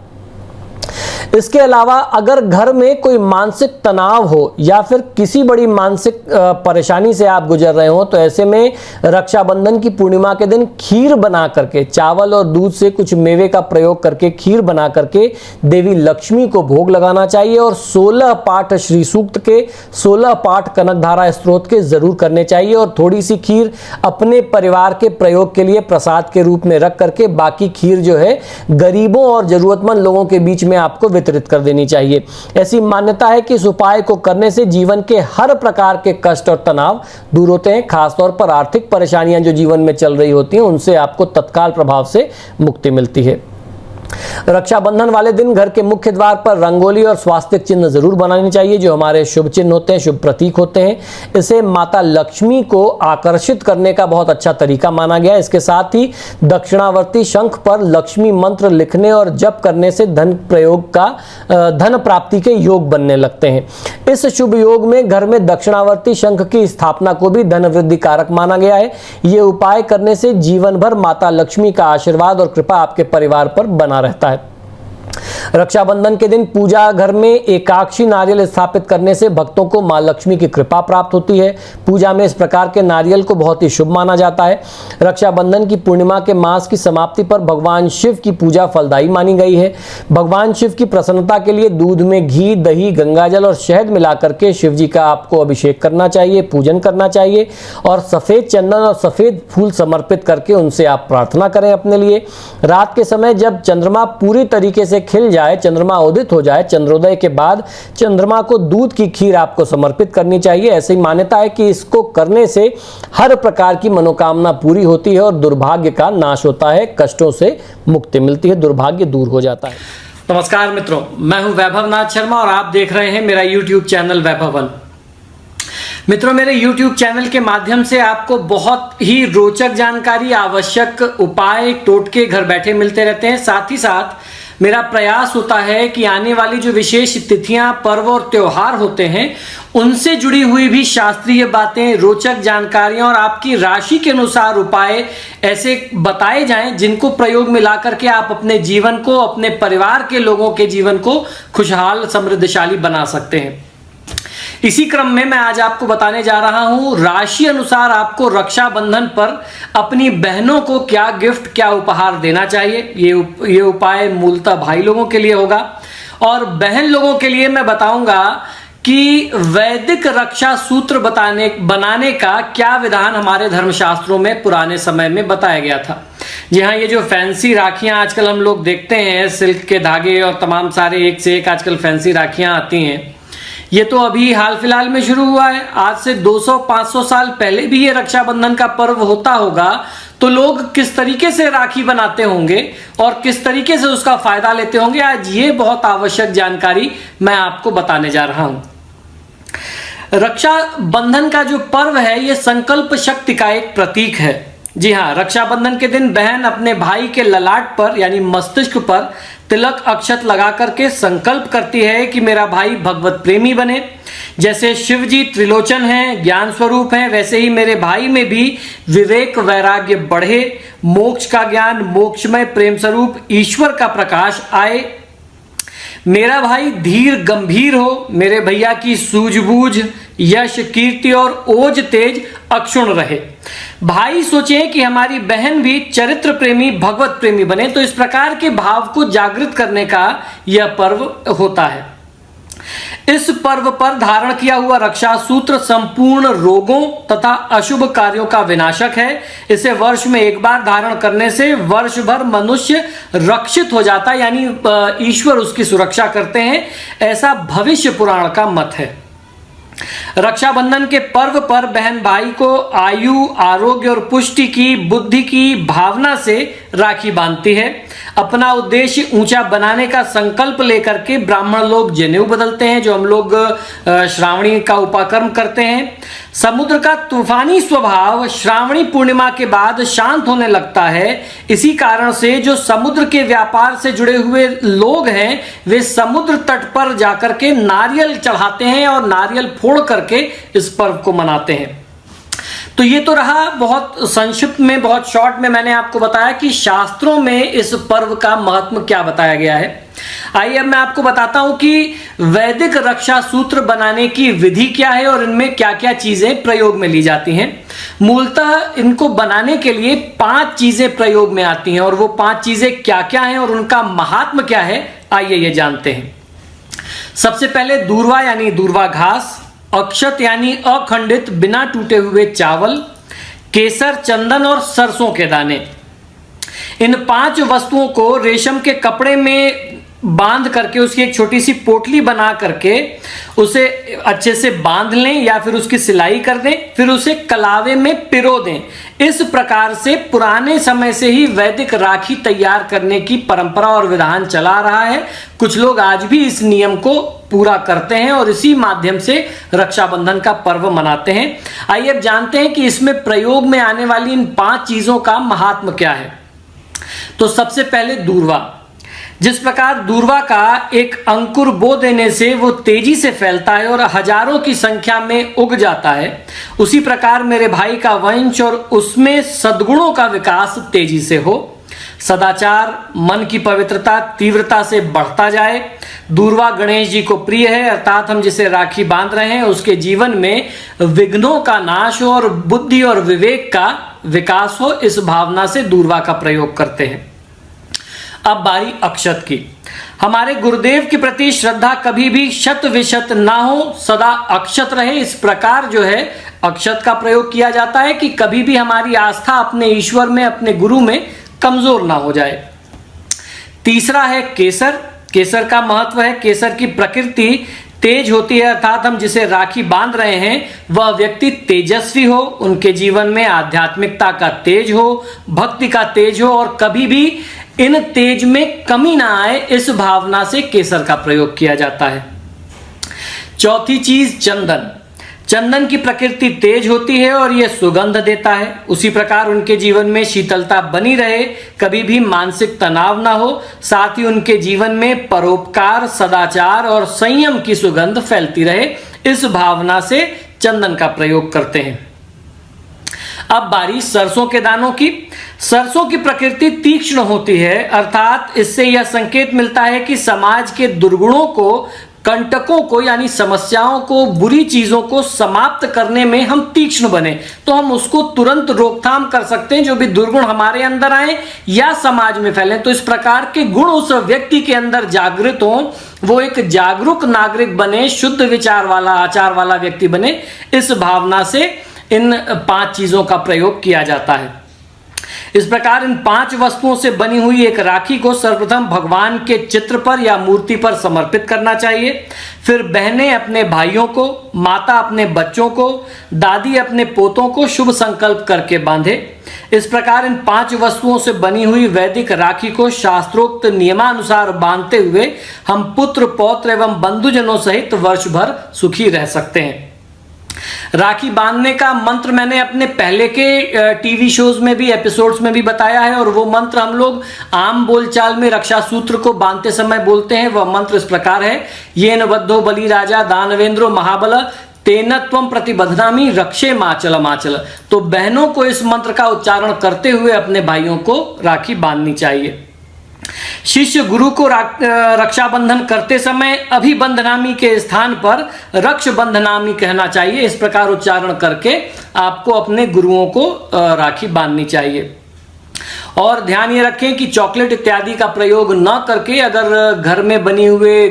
इसके अलावा अगर घर में कोई मानसिक तनाव हो या फिर किसी बड़ी मानसिक परेशानी से आप गुजर रहे हो तो ऐसे में रक्षाबंधन की पूर्णिमा के दिन खीर बना करके, चावल और दूध से कुछ मेवे का प्रयोग करके खीर बना करके देवी लक्ष्मी को भोग लगाना चाहिए और 16 पाठ श्री सूक्त के, 16 पाठ कनकधारा स्तोत्र के जरूर करने चाहिए और थोड़ी सी खीर अपने परिवार के प्रयोग के लिए प्रसाद के रूप में रख करके बाकी खीर जो है गरीबों और जरूरतमंद लोगों के बीच में आपको वितरित कर देनी चाहिए। ऐसी मान्यता है कि इस उपाय को करने से जीवन के हर प्रकार के कष्ट और तनाव दूर होते हैं। खासतौर पर आर्थिक परेशानियां जो जीवन में चल रही होती हैं उनसे आपको तत्काल प्रभाव से मुक्ति मिलती है। रक्षाबंधन वाले दिन घर के मुख्य द्वार पर रंगोली और स्वास्तिक चिन्ह जरूर बनानी चाहिए जो हमारे शुभ चिन्ह होते हैं, शुभ प्रतीक होते हैं। इसे माता लक्ष्मी को आकर्षित करने का बहुत अच्छा तरीका माना गया है। इसके साथ ही दक्षिणावर्ती शंख पर लक्ष्मी मंत्र लिखने और जप करने से धन प्राप्ति के योग बनने लगते हैं। इस शुभ योग में घर में दक्षिणावर्ती शंख की स्थापना को भी धन वृद्धि कारक माना गया है। यह उपाय करने से जीवन भर माता लक्ष्मी का आशीर्वाद और कृपा आपके परिवार पर बना रहता है। रक्षाबंधन के दिन पूजा घर में एकाक्षी नारियल स्थापित करने से भक्तों को मां लक्ष्मी की कृपा प्राप्त होती है। पूजा में इस प्रकार के नारियल को बहुत ही शुभ माना जाता है। रक्षाबंधन की पूर्णिमा के मास की समाप्ति पर भगवान शिव की पूजा फलदायी मानी गई है। भगवान शिव की प्रसन्नता के लिए दूध में घी, दही, गंगाजल और शहद मिलाकर के शिव जी का आपको अभिषेक करना चाहिए, पूजन करना चाहिए और सफेद चंदन और सफेद फूल समर्पित करके उनसे आप प्रार्थना करें अपने लिए। रात के समय जब चंद्रमा पूरी तरीके से खिल जाए, चंद्रमा उदित हो जाए, चंद्रोदय के बाद चंद्रमा को दूध की खीर आपको समर्पित करनी चाहिए। ऐसी मान्यता है कि इसको करने से हर प्रकार की मनोकामना पूरी होती है और दुर्भाग्य का नाश होता है, कष्टों से मुक्ति मिलती है, दुर्भाग्य दूर हो जाता है। नमस्कार मित्रों, मैं हूं वैभव नाथ शर्मा और आप देख रहे हैं मेरा YouTube चैनल वैभवन। मित्रों, मेरे YouTube चैनल के माध्यम से आपको बहुत ही रोचक जानकारी, आवश्यक उपाय, टोटके घर बैठे मिलते रहते हैं। साथ ही साथ मेरा प्रयास होता है कि आने वाली जो विशेष तिथियां, पर्व और त्योहार होते हैं उनसे जुड़ी हुई भी शास्त्रीय बातें, रोचक जानकारियां और आपकी राशि के अनुसार उपाय ऐसे बताए जाएं जिनको प्रयोग में ला करके आप अपने जीवन को, अपने परिवार के लोगों के जीवन को खुशहाल, समृद्धशाली बना सकते हैं। इसी क्रम में मैं आज आपको बताने जा रहा हूं राशि अनुसार आपको रक्षाबंधन पर अपनी बहनों को क्या गिफ्ट, क्या उपहार देना चाहिए। ये उपाय मूलतः भाई लोगों के लिए होगा और बहन लोगों के लिए मैं बताऊंगा कि वैदिक रक्षा सूत्र बनाने का क्या विधान हमारे धर्मशास्त्रों में पुराने समय में बताया गया था। जी हाँ, ये जो फैंसी राखियां आजकल हम लोग देखते हैं, सिल्क के धागे और तमाम सारे एक से एक आजकल फैंसी राखियां आती हैं, ये तो अभी हाल फिलहाल में शुरू हुआ है। आज से 200-500 साल पहले भी ये रक्षाबंधन का पर्व होता होगा तो लोग किस तरीके से राखी बनाते होंगे और किस तरीके से उसका फायदा लेते होंगे, आज ये बहुत आवश्यक जानकारी मैं आपको बताने जा रहा हूं। रक्षाबंधन का जो पर्व है ये संकल्प शक्ति का एक प्रतीक है। जी हाँ, रक्षाबंधन के दिन बहन अपने भाई के ललाट पर यानी मस्तिष्क पर तिलक अक्षत लगा करके संकल्प करती है कि मेरा भाई भगवत प्रेमी बने। जैसे शिव जी त्रिलोचन हैं, ज्ञान स्वरूप हैं, वैसे ही मेरे भाई में भी विवेक वैराग्य बढ़े, मोक्ष का ज्ञान, मोक्षमय प्रेम स्वरूप ईश्वर का प्रकाश आए। मेरा भाई धीर गंभीर हो, मेरे भैया की सूझबूझ, यश, कीर्ति और ओज तेज अक्षुण रहे। भाई सोचे कि हमारी बहन भी चरित्र प्रेमी, भगवत प्रेमी बने। तो इस प्रकार के भाव को जागृत करने का यह पर्व होता है। इस पर्व पर धारण किया हुआ रक्षा सूत्र संपूर्ण रोगों तथा अशुभ कार्यों का विनाशक है। इसे वर्ष में एक बार धारण करने से वर्ष भर मनुष्य रक्षित हो जाता है, यानी ईश्वर उसकी सुरक्षा करते हैं, ऐसा भविष्य पुराण का मत है। रक्षाबंधन के पर्व पर बहन भाई को आयु, आरोग्य और पुष्टि की, बुद्धि की भावना से राखी बांधती है। अपना उद्देश्य ऊंचा बनाने का संकल्प लेकर के ब्राह्मण लोग जनेऊ बदलते हैं, जो हम लोग श्रावणी का उपाकर्म करते हैं। समुद्र का तूफानी स्वभाव श्रावणी पूर्णिमा के बाद शांत होने लगता है। इसी कारण से जो समुद्र के व्यापार से जुड़े हुए लोग हैं वे समुद्र तट पर जाकर के नारियल चढ़ाते हैं और नारियल फोड़ करके इस पर्व को मनाते हैं। तो ये तो रहा बहुत संक्षिप्त में, बहुत शॉर्ट में मैंने आपको बताया कि शास्त्रों में इस पर्व का महत्व क्या बताया गया है। आइए अब मैं आपको बताता हूं कि वैदिक रक्षा सूत्र बनाने की विधि क्या है और इनमें क्या क्या चीजें प्रयोग में ली जाती हैं। मूलतः इनको बनाने के लिए 5 चीजें प्रयोग में आती हैं और वो 5 चीजें क्या क्या हैं और उनका महात्म क्या है, आइए ये जानते हैं। सबसे पहले दूर्वा यानी दूर्वा घास, अक्षत यानी अखंडित बिना टूटे हुए चावल, केसर, चंदन और सरसों के दाने। इन 5 वस्तुओं को रेशम के कपड़े में बांध करके उसकी एक छोटी सी पोटली बना करके उसे अच्छे से बांध लें या फिर उसकी सिलाई कर दें, फिर उसे कलावे में पिरो दें। इस प्रकार से पुराने समय से ही वैदिक राखी तैयार करने की परंपरा और विधान चला रहा है। कुछ लोग आज भी इस नियम को पूरा करते हैं और इसी माध्यम से रक्षाबंधन का पर्व मनाते हैं। आइए अब जानते हैं कि इसमें प्रयोग में आने वाली इन 5 चीजों का महात्म क्या है। तो सबसे पहले दूर्वा। जिस प्रकार दूर्वा का एक अंकुर बो देने से वो तेजी से फैलता है और हजारों की संख्या में उग जाता है, उसी प्रकार मेरे भाई का वंश और उसमें सद्गुणों का विकास तेजी से हो। सदाचार, मन की पवित्रता तीव्रता से बढ़ता जाए। दूर्वा गणेश जी को प्रिय है, अर्थात हम जिसे राखी बांध रहे हैं उसके जीवन में विघ्नों का नाश हो और बुद्धि और विवेक का विकास हो, इस भावना से दूर्वा का प्रयोग करते हैं। अब बारी अक्षत की। हमारे गुरुदेव के प्रति श्रद्धा कभी भी शत विशत ना हो, सदा अक्षत रहे, इस प्रकार जो है अक्षत का प्रयोग किया जाता है कि कभी भी हमारी आस्था अपने ईश्वर में, अपने गुरु में कमजोर ना हो जाए। तीसरा है केसर। केसर का महत्व है, केसर की प्रकृति तेज होती है, अर्थात हम जिसे राखी बांध रहे हैं वह व्यक्ति तेजस्वी हो, उनके जीवन में आध्यात्मिकता का तेज हो, भक्ति का तेज हो और कभी भी इन तेज में कमी ना आए, इस भावना से केसर का प्रयोग किया जाता है। चौथी चीज चंदन। चंदन की प्रकृति तेज होती है और यह सुगंध देता है। उसी प्रकार उनके जीवन में शीतलता बनी रहे, कभी भी मानसिक तनाव ना हो, साथ ही उनके जीवन में परोपकार, सदाचार और संयम की सुगंध फैलती रहे, इस भावना से चंदन का प्रयोग करते हैं। अब बारी सरसों के दानों की। सरसों की प्रकृति तीक्ष्ण होती है, अर्थात इससे यह संकेत मिलता है कि समाज के दुर्गुणों को, कंटकों को यानी समस्याओं को, बुरी चीजों को समाप्त करने में हम तीक्ष्ण बने तो हम उसको तुरंत रोकथाम कर सकते हैं, जो भी दुर्गुण हमारे अंदर आए या समाज में फैले। तो इस प्रकार के गुण उस व्यक्ति के अंदर जागृत हो, वो एक जागरूक नागरिक बने, शुद्ध विचार वाला, आचार वाला व्यक्ति बने, इस भावना से इन 5 चीजों का प्रयोग किया जाता है। इस प्रकार इन 5 वस्तुओं से बनी हुई एक राखी को सर्वप्रथम भगवान के चित्र पर या मूर्ति पर समर्पित करना चाहिए। फिर बहनें अपने भाइयों को, माता अपने बच्चों को, दादी अपने पोतों को शुभ संकल्प करके बांधे। इस प्रकार इन 5 वस्तुओं से बनी हुई वैदिक राखी को शास्त्रोक्त नियमानुसार बांधते हुए हम पुत्र, पौत्र एवं बंधुजनों सहित वर्ष भर सुखी रह सकते हैं। राखी बांधने का मंत्र मैंने अपने पहले के टीवी शोज में भी, एपिसोड्स में भी बताया है, और वो मंत्र हम लोग आम बोलचाल में रक्षा सूत्र को बांधते समय बोलते हैं। वह मंत्र इस प्रकार है, येन बद्धो बलि राजा दानवेंद्रो महाबल तेन त्वं प्रतिबध्नामि रक्षे माचल माचल। तो बहनों को इस मंत्र का उच्चारण करते हुए अपने भाइयों को राखी बांधनी चाहिए। शिष्य गुरु को रक्षाबंधन करते समय अभिबंधनामी के स्थान पर रक्षबंधनामी कहना चाहिए। इस प्रकार उच्चारण करके आपको अपने गुरुओं को राखी बांधनी चाहिए। और ध्यान ये रखें कि चॉकलेट इत्यादि का प्रयोग न करके अगर घर में बनी हुए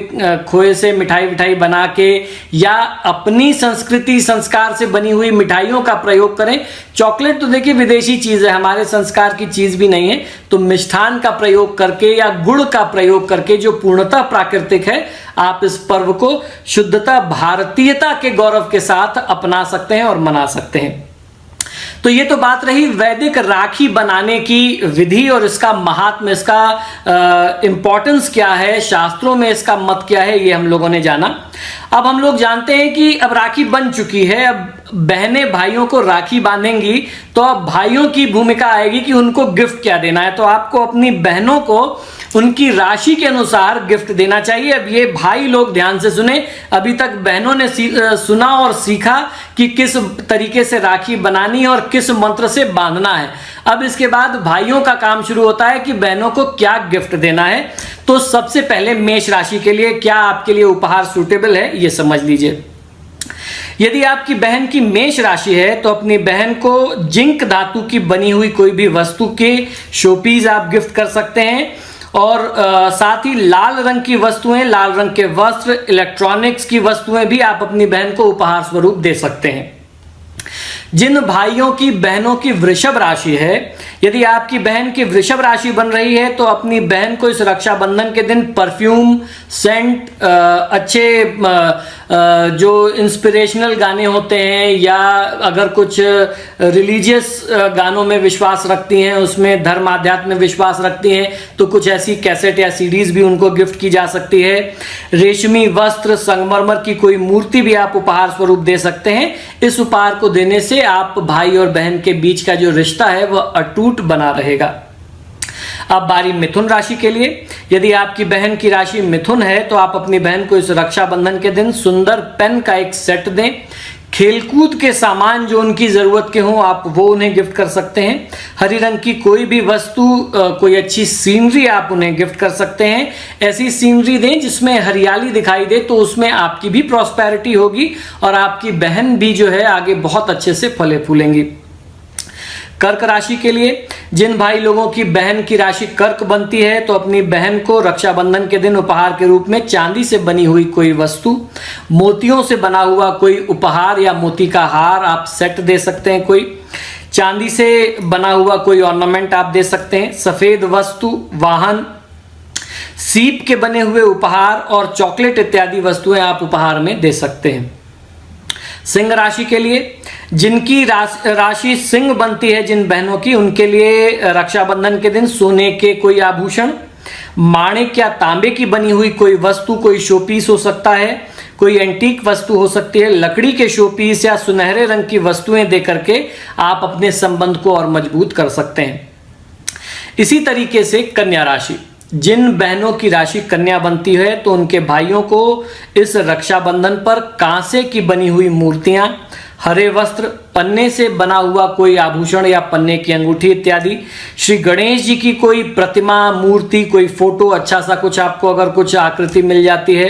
खोए से मिठाई बना के या अपनी संस्कृति संस्कार से बनी हुई मिठाइयों का प्रयोग करें। चॉकलेट तो देखिए विदेशी चीज है, हमारे संस्कार की चीज भी नहीं है। तो मिष्ठान का प्रयोग करके या गुड़ का प्रयोग करके जो पूर्णतः प्राकृतिक है, आप इस पर्व को शुद्धता भारतीयता के गौरव के साथ अपना सकते हैं और मना सकते हैं। तो ये तो बात रही वैदिक राखी बनाने की विधि और इसका महात्म्य, इसका इंपॉर्टेंस क्या है, शास्त्रों में इसका मत क्या है, ये हम लोगों ने जाना। अब हम लोग जानते हैं कि अब राखी बन चुकी है, अब बहनें भाइयों को राखी बांधेंगी तो अब भाइयों की भूमिका आएगी कि उनको गिफ्ट क्या देना है। तो आपको अपनी बहनों को उनकी राशि के अनुसार गिफ्ट देना चाहिए। अब ये भाई लोग ध्यान से सुने, अभी तक बहनों ने सुना और सीखा कि किस तरीके से राखी बनानी है और किस मंत्र से बांधना है। अब इसके बाद भाइयों का काम शुरू होता है कि बहनों को क्या गिफ्ट देना है। तो सबसे पहले मेष राशि के लिए क्या आपके लिए उपहार सूटेबल है, ये समझ लीजिए। यदि आपकी बहन की मेष राशि है तो अपनी बहन को जिंक धातु की बनी हुई कोई भी वस्तु के शोपीस आप गिफ्ट कर सकते हैं। और साथ ही लाल रंग की वस्तुएं, लाल रंग के वस्त्र, इलेक्ट्रॉनिक्स की वस्तुएं भी आप अपनी बहन को उपहार स्वरूप दे सकते हैं। जिन भाइयों की बहनों की वृषभ राशि है, यदि आपकी बहन की वृषभ राशि बन रही है तो अपनी बहन को इस रक्षाबंधन के दिन परफ्यूम, सेंट, अच्छे जो इंस्पिरेशनल गाने होते हैं या अगर कुछ रिलीजियस गानों में विश्वास रखती हैं, उसमें धर्म आध्यात्म में विश्वास रखती हैं, तो कुछ ऐसी कैसेट या सीडीज भी उनको गिफ्ट की जा सकती है। रेशमी वस्त्र, संगमरमर की कोई मूर्ति भी आप उपहार स्वरूप दे सकते हैं। इस उपहार को देने से आप भाई और बहन के बीच का जो रिश्ता है वह अटूट बना रहेगा। अब बारी मिथुन राशि के लिए। यदि आपकी बहन की राशि मिथुन है तो आप अपनी बहन को इस रक्षाबंधन के दिन सुंदर पेन का एक सेट दें। खेलकूद के सामान जो उनकी जरूरत के हों आप वो उन्हें गिफ्ट कर सकते हैं। हरी रंग की कोई भी वस्तु, कोई अच्छी सीनरी आप उन्हें गिफ्ट कर सकते हैं। ऐसी सीनरी दें जिसमें हरियाली दिखाई दे, तो उसमें आपकी भी प्रॉस्पेरिटी होगी और आपकी बहन भी जो है आगे बहुत अच्छे से फले फूलेंगी। कर्क राशि के लिए, जिन भाई लोगों की बहन की राशि कर्क बनती है तो अपनी बहन को रक्षाबंधन के दिन उपहार के रूप में चांदी से बनी हुई कोई वस्तु, मोतियों से बना हुआ कोई उपहार या मोती का हार आप सेट दे सकते हैं। कोई चांदी से बना हुआ कोई ऑर्नामेंट आप दे सकते हैं। सफेद वस्तु, वाहन, सीप के बने हुए उपहार और चॉकलेट इत्यादि वस्तुएं आप उपहार में दे सकते हैं। सिंह राशि के लिए, जिनकी राशि सिंह बनती है जिन बहनों की, उनके लिए रक्षाबंधन के दिन सोने के कोई आभूषण, माणिक या तांबे की बनी हुई कोई वस्तु, कोई शोपीस हो सकता है, कोई एंटीक वस्तु हो सकती है, लकड़ी के शोपीस या सुनहरे रंग की वस्तुएं दे करके आप अपने संबंध को और मजबूत कर सकते हैं। इसी तरीके से कन्या राशि, जिन बहनों की राशि कन्या बनती है तो उनके भाइयों को इस रक्षाबंधन पर कांसे की बनी हुई मूर्तियां, हरे वस्त्र, पन्ने से बना हुआ कोई आभूषण या पन्ने की अंगूठी इत्यादि, श्री गणेश जी की कोई प्रतिमा, मूर्ति, कोई फोटो, अच्छा सा कुछ आपको अगर कुछ आकृति मिल जाती है,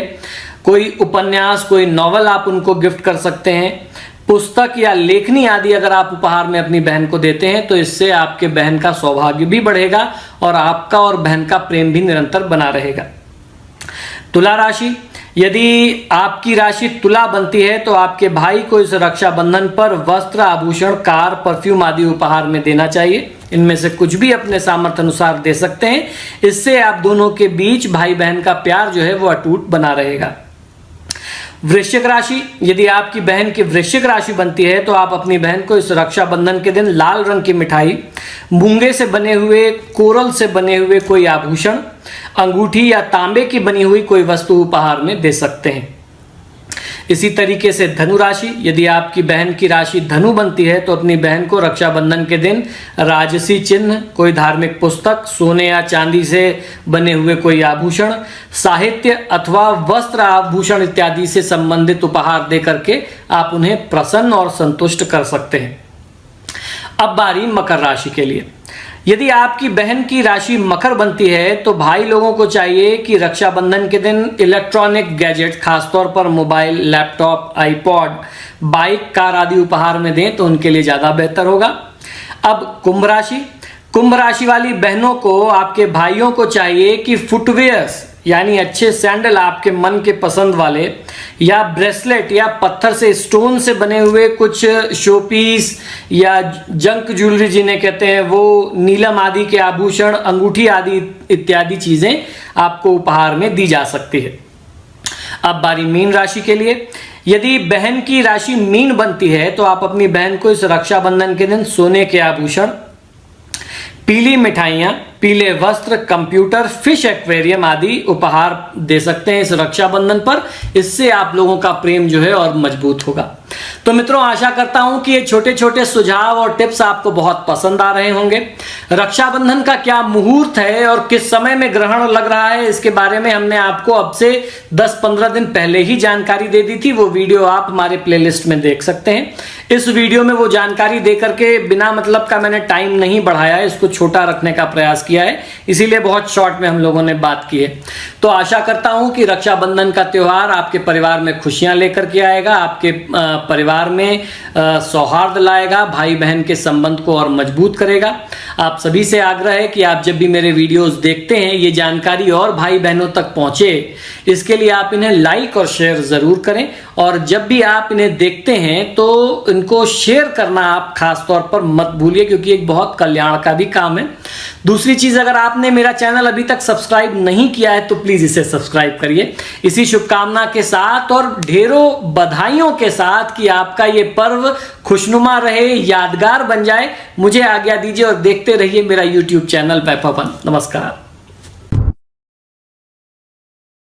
कोई उपन्यास, कोई नॉवल आप उनको गिफ्ट कर सकते हैं। पुस्तक या लेखनी आदि अगर आप उपहार में अपनी बहन को देते हैं तो इससे आपके बहन का सौभाग्य भी बढ़ेगा और आपका और बहन का प्रेम भी निरंतर बना रहेगा। तुला राशि, यदि आपकी राशि तुला बनती है तो आपके भाई को इस रक्षाबंधन पर वस्त्र, आभूषण, कार, परफ्यूम आदि उपहार में देना चाहिए। इनमें से कुछ भी अपने सामर्थ्य अनुसार दे सकते हैं। इससे आप दोनों के बीच भाई बहन का प्यार जो है वो अटूट बना रहेगा। वृश्चिक राशि, यदि आपकी बहन की वृश्चिक राशि बनती है तो आप अपनी बहन को इस रक्षाबंधन के दिन लाल रंग की मिठाई, मूंगे से बने हुए, कोरल से बने हुए कोई आभूषण, अंगूठी या तांबे की बनी हुई कोई वस्तु उपहार में दे सकते हैं। इसी तरीके से धनु राशि, यदि आपकी बहन की राशि धनु बनती है तो अपनी बहन को रक्षाबंधन के दिन राजसी चिन्ह, कोई धार्मिक पुस्तक, सोने या चांदी से बने हुए कोई आभूषण, साहित्य अथवा वस्त्र आभूषण इत्यादि से संबंधित उपहार दे करके आप उन्हें प्रसन्न और संतुष्ट कर सकते हैं। अब बारी मकर राशि के लिए। यदि आपकी बहन की राशि मकर बनती है तो भाई लोगों को चाहिए कि रक्षाबंधन के दिन इलेक्ट्रॉनिक गैजेट, खासतौर पर mobile, laptop, iPod, bike, car आदि उपहार में दें तो उनके लिए ज्यादा बेहतर होगा। अब कुंभ राशि वाली बहनों को आपके भाइयों को चाहिए कि फुटवेयर्स यानी अच्छे सैंडल, आपके मन के पसंद वाले, या ब्रेसलेट या पत्थर से, स्टोन से बने हुए कुछ शोपीस या जंक ज्वेलरी जिन्हें कहते हैं वो, नीलम आदि के आभूषण, अंगूठी आदि इत्यादि चीजें आपको उपहार में दी जा सकती है। अब बारी मीन राशि के लिए। यदि बहन की राशि मीन बनती है तो आप अपनी बहन को इस रक्षाबंधन के दिन सोने के आभूषण, पीली मिठाइयां, पीले वस्त्र, कंप्यूटर, फिश एक्वेरियम आदि उपहार दे सकते हैं इस रक्षाबंधन पर। इससे आप लोगों का प्रेम जो है और मजबूत होगा। तो मित्रों, आशा करता हूं कि ये छोटे छोटे सुझाव और टिप्स आपको बहुत पसंद आ रहे होंगे। रक्षाबंधन का क्या मुहूर्त है और किस समय में ग्रहण लग रहा है, इसके बारे में हमने आपको अब से 10-15 दिन पहले ही जानकारी दे दी थी। वो वीडियो आप हमारे प्लेलिस्ट में देख सकते हैं। इस वीडियो में वो जानकारी दे करके बिना मतलब का मैंने टाइम नहीं बढ़ाया, इसको छोटा रखने का प्रयास किया है, इसीलिए बहुत शॉर्ट में हम लोगों ने बात की है। तो आशा करता हूं कि रक्षाबंधन का त्योहार आपके परिवार में खुशियां लेकर के आएगा, आपके परिवार में सौहार्द लाएगा, भाई बहन के संबंध को और मजबूत करेगा। आप सभी से आग्रह है कि आप जब भी मेरे वीडियोस देखते हैं, ये जानकारी और भाई बहनों तक पहुंचे, इसके लिए आप इन्हें लाइक और शेयर जरूर करें। और जब भी आप इन्हें देखते हैं तो इनको शेयर करना आप खास तौर पर मत भूलिए, क्योंकि एक बहुत कल्याण का भी काम है। दूसरी चीज, अगर आपने मेरा चैनल अभी तक सब्सक्राइब नहीं किया है तो प्लीज इसे सब्सक्राइब करिए। इसी शुभकामना के साथ और ढेरों बधाइयों के साथ कि आपका ये पर्व खुशनुमा रहे, यादगार बन जाए, मुझे आज्ञा दीजिए और देखते रहिए मेरा YouTube चैनल वैभवन। नमस्कार।